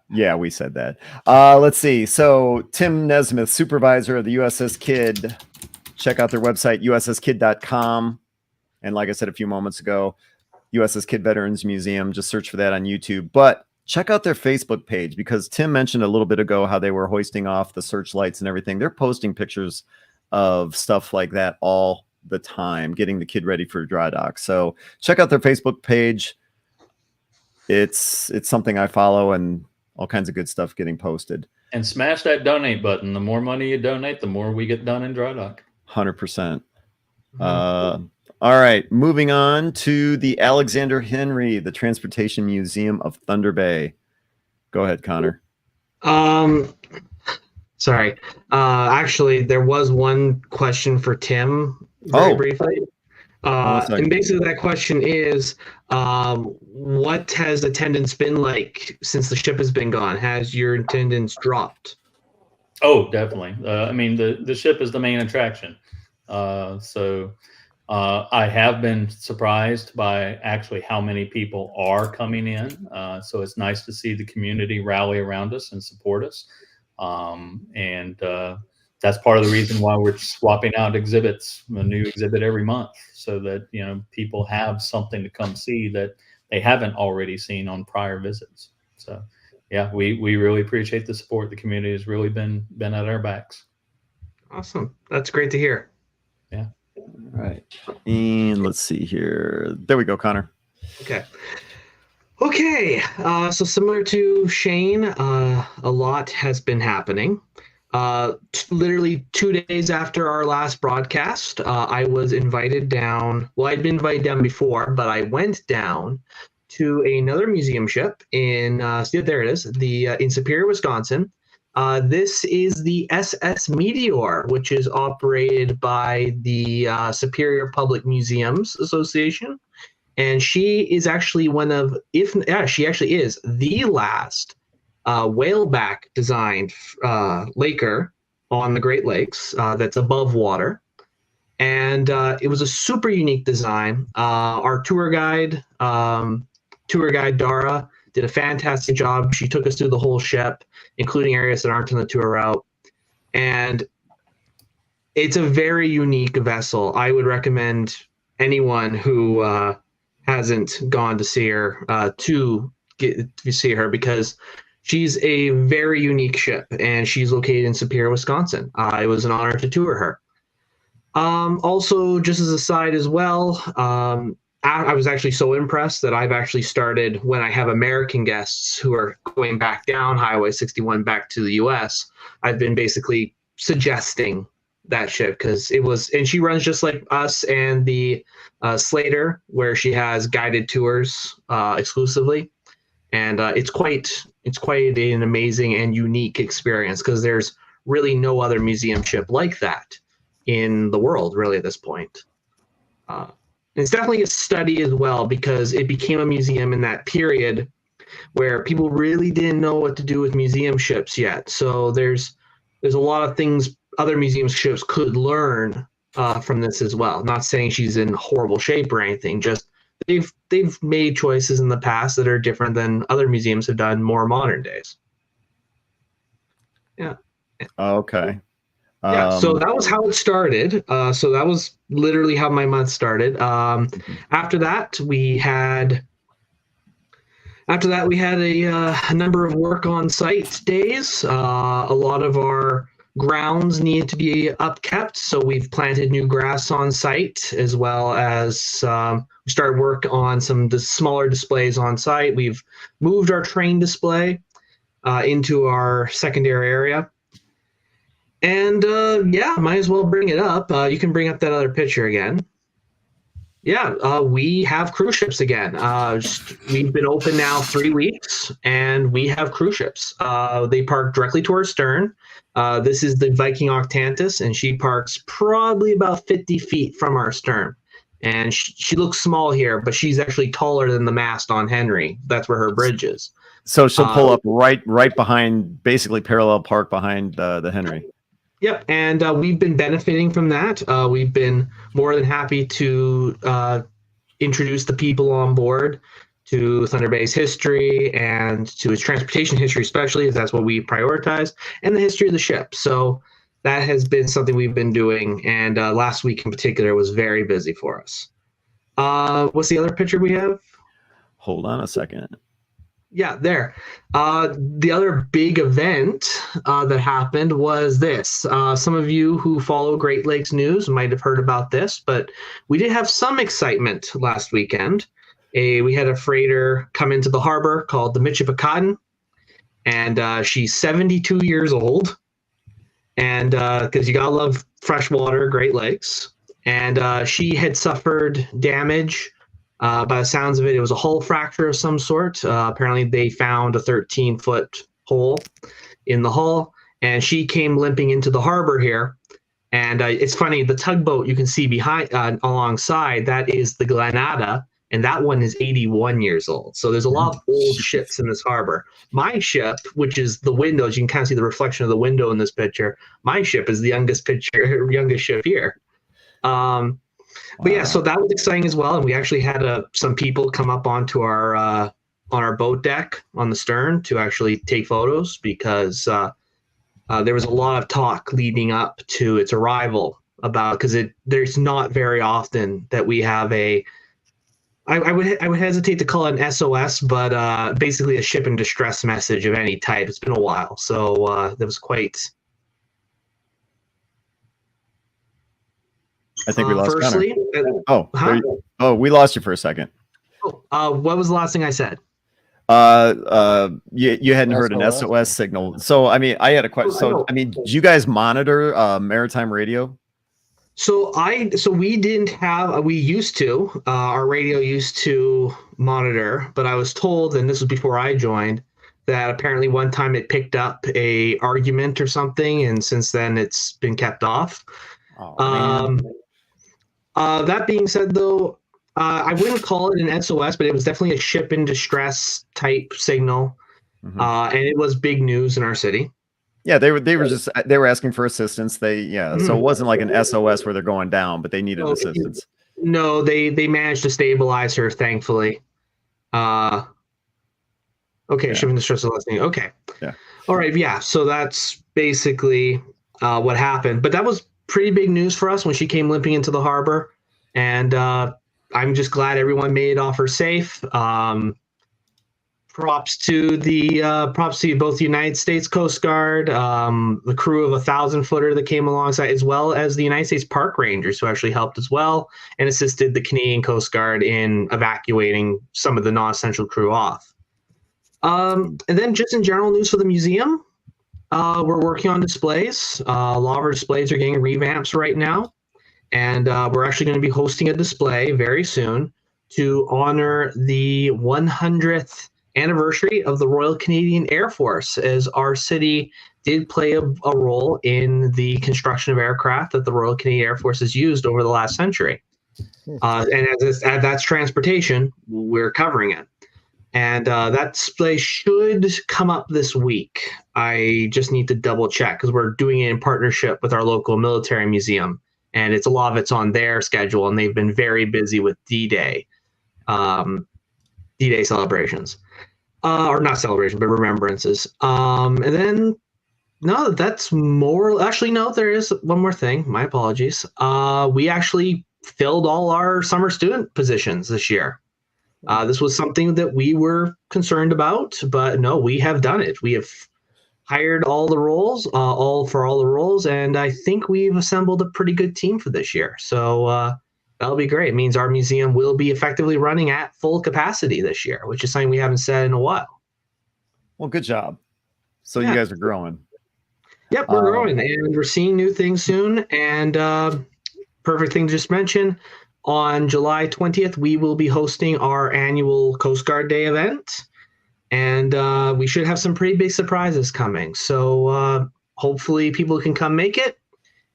Yeah, we said that. Let's see. So Tim Nesmith, supervisor of the USS Kid. Check out their website, usskid.com. And like I said a few moments ago, USS Kid Veterans Museum. Just search for that on YouTube. But check out their Facebook page, because Tim mentioned a little bit ago how they were hoisting off the searchlights and everything. They're posting pictures of stuff like that all the time, getting the kid ready for dry dock. So check out their Facebook page. It's something I follow, and all kinds of good stuff getting posted. And smash that donate button. The more money you donate, the more we get done in dry dock. 100%. All right, moving on to the Alexander Henry, the Transportation Museum of Thunder Bay. Go ahead, Connor. Sorry. Actually, there was one question for Tim very briefly. And basically that question is, what has attendance been like since the ship has been gone? Has your attendance dropped? Oh, definitely. I mean, the ship is the main attraction. So I have been surprised by actually how many people are coming in. So it's nice to see the community rally around us and support us. And that's part of the reason why we're swapping out exhibits, a new exhibit every month, so that, people have something to come see that they haven't already seen on prior visits. So yeah, we really appreciate the support. The community has really been at our backs. Awesome. That's great to hear. Yeah. All right. And let's see here. There we go, Connor. Okay, so similar to Shane, a lot has been happening. Literally 2 days after our last broadcast, I was invited down. Well, I'd been invited down before, but I went down to another museum ship in, there it is, in Superior, Wisconsin. This is the SS Meteor, which is operated by the Superior Public Museums Association. And she is actually she actually is the last whaleback designed laker on the Great Lakes that's above water. And it was a super unique design. Our tour guide Dara, did a fantastic job. She took us through the whole ship, including areas that aren't on the tour route. And it's a very unique vessel. I would recommend anyone who hasn't gone to see her to see her, because she's a very unique ship, and she's located in Superior, Wisconsin. It was an honor to tour her. Also, just as a side as well, I was actually so impressed that I've actually started, when I have American guests who are going back down Highway 61 back to the US, I've been basically suggesting that ship, because and she runs just like us and the Slater, where she has guided tours exclusively. And it's quite an amazing and unique experience, because there's really no other museum ship like that in the world, really, at this point. It's definitely a study as well, because it became a museum in that period where people really didn't know what to do with museum ships yet. So there's a lot of things other museum ships could learn from this as well. Not saying she's in horrible shape or anything, just they've made choices in the past that are different than other museums have done more modern days. Yeah. Okay. Yeah, so that was how it started. So that was literally how my month started. After that, we had a number of work on site days. A lot of our grounds need to be upkept, so we've planted new grass on site, as well as we started work on some smaller displays on site. We've moved our train display into our secondary area. And yeah, might as well bring it up. You can bring up that other picture again. Yeah, we have cruise ships again. We've been open now 3 weeks, and we have cruise ships. They park directly to our stern. This is the Viking Octantis, and she parks probably about 50 feet from our stern. And she looks small here, but she's actually taller than the mast on Henry. That's where her bridge is. So she'll pull up right behind, basically parallel park behind the Henry. Yep, and we've been benefiting from that. We've been more than happy to introduce the people on board to Thunder Bay's history and to its transportation history, especially, as that's what we prioritize, and the history of the ship. So that has been something we've been doing, and last week in particular was very busy for us. What's the other picture we have? Hold on a second. Yeah, there. The other big event that happened was this. Some of you who follow Great Lakes News might have heard about this, but we did have some excitement last weekend. We had a freighter come into the harbor called the Michipicoten, and she's 72 years old. And because you gotta love freshwater Great Lakes. And she had suffered damage. By the sounds of it, it was a hull fracture of some sort. Apparently, they found a 13-foot hole in the hull, and she came limping into the harbor here. And it's funny, the tugboat you can see behind, alongside, that is the Granada, and that one is 81 years old. So there's a lot of old ships in this harbor. My ship, which is the windows, you can kind of see the reflection of the window in this picture. My ship is the youngest ship here. But yeah, so that was exciting as well, and we actually had some people come up onto our boat deck on the stern to actually take photos because there was a lot of talk leading up to its arrival because there's not very often that we have I would hesitate to call it an SOS, but basically a ship in distress message of any type. It's been a while, so that was quite. I think we lost firstly, Connor. We lost you for a second. What was the last thing I said? You hadn't heard an SOS signal. So I mean, I had a question. So I mean, do you guys monitor maritime radio? So we didn't have. We used to. Our radio used to monitor, but I was told, and this was before I joined, that apparently one time it picked up a argument or something, and since then it's been kept off. Oh, that being said, though, I wouldn't call it an SOS, but it was definitely a ship in distress type signal, and it was big news in our city. Yeah, they were asking for assistance. So it wasn't like an SOS where they're going down, but they needed assistance. No, they managed to stabilize her, thankfully. Okay, ship in distress is the last thing. Okay. Yeah. All right. Yeah. So that's basically what happened, but that was pretty big news for us when she came limping into the harbor, and I'm just glad everyone made it off her safe. Props to both the United States Coast Guard, the crew of 1,000-footer that came alongside, as well as the United States Park Rangers, who actually helped as well and assisted the Canadian Coast Guard in evacuating some of the non-essential crew off. And then just in general news for the museum. We're working on displays. A lot of our displays are getting revamps right now. And we're actually going to be hosting a display very soon to honor the 100th anniversary of the Royal Canadian Air Force, as our city did play a role in the construction of aircraft that the Royal Canadian Air Force has used over the last century. And as that's transportation, we're covering it. And that display should come up this week. I just need to double check because we're doing it in partnership with our local military museum. And a lot of it's on their schedule, and they've been very busy with D-Day celebrations. Or not celebration, but remembrances. And then, no, that's more. Actually, no, there is one more thing. My apologies. We actually filled all our summer student positions this year. This was something that we were concerned about, but no, we have done it. We have hired all the roles, all the roles, and I think we've assembled a pretty good team for this year. So that'll be great. It means our museum will be effectively running at full capacity this year, which is something we haven't said in a while. Well, good job. So you guys are growing. Yep, we're growing, and we're seeing new things soon. And perfect thing to just mention, on July 20th, we will be hosting our annual Coast Guard Day event. And we should have some pretty big surprises coming. So hopefully people can come make it.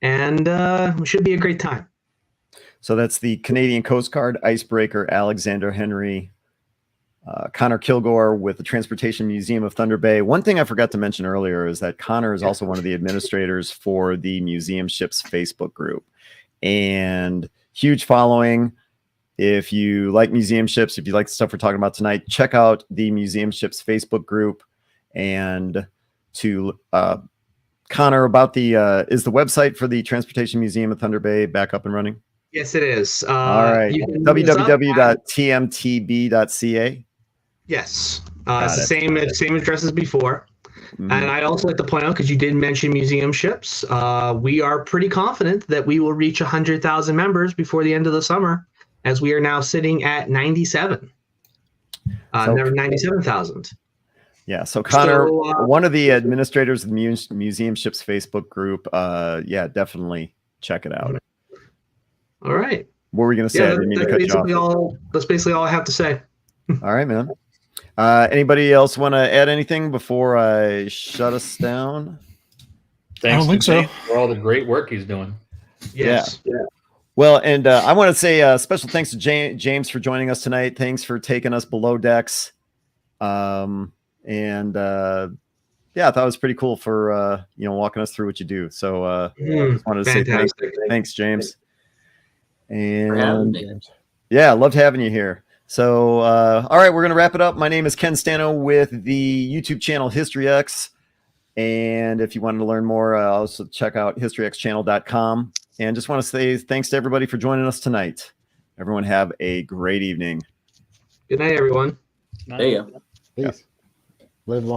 And it should be a great time. So that's the Canadian Coast Guard icebreaker Alexander Henry, Connor Kilgore with the Transportation Museum of Thunder Bay. One thing I forgot to mention earlier is that Connor is also one of the administrators for the Museum Ships Facebook group. And huge following. If you like museum ships, if you like the stuff we're talking about tonight, check out the Museum Ships Facebook group. And to Connor, about the is the website for the Transportation Museum of Thunder Bay back up and running? Yes, it is. All right. www.tmtb.ca. Yes. It's the same address as before. Mm-hmm. And I'd also like to point out, because you did mention museum ships, we are pretty confident that we will reach 100,000 members before the end of the summer, as we are now sitting at 97. 97,000. Yeah. So Connor, one of the administrators of the Museum Ships Facebook group, yeah, definitely check it out. All right. What were we going to say? I didn't mean to cut you off. That's basically all I have to say. All right, man. Anybody else want to add anything before I shut us down? Thanks I don't think so. For all the great work he's doing. Yes. Yeah. Well, and I want to say special thanks to James for joining us tonight. Thanks for taking us below decks. Yeah, I thought it was pretty cool for walking us through what you do. So just wanted to say thanks, James. And yeah, loved having you here. So all right, we're gonna wrap it up. My name is Ken Stano with the YouTube channel History X. And if you wanted to learn more, also check out historyxchannel.com. And just want to say thanks to everybody for joining us tonight. Everyone have a great evening. Good night, everyone. There you go. Peace. Live long.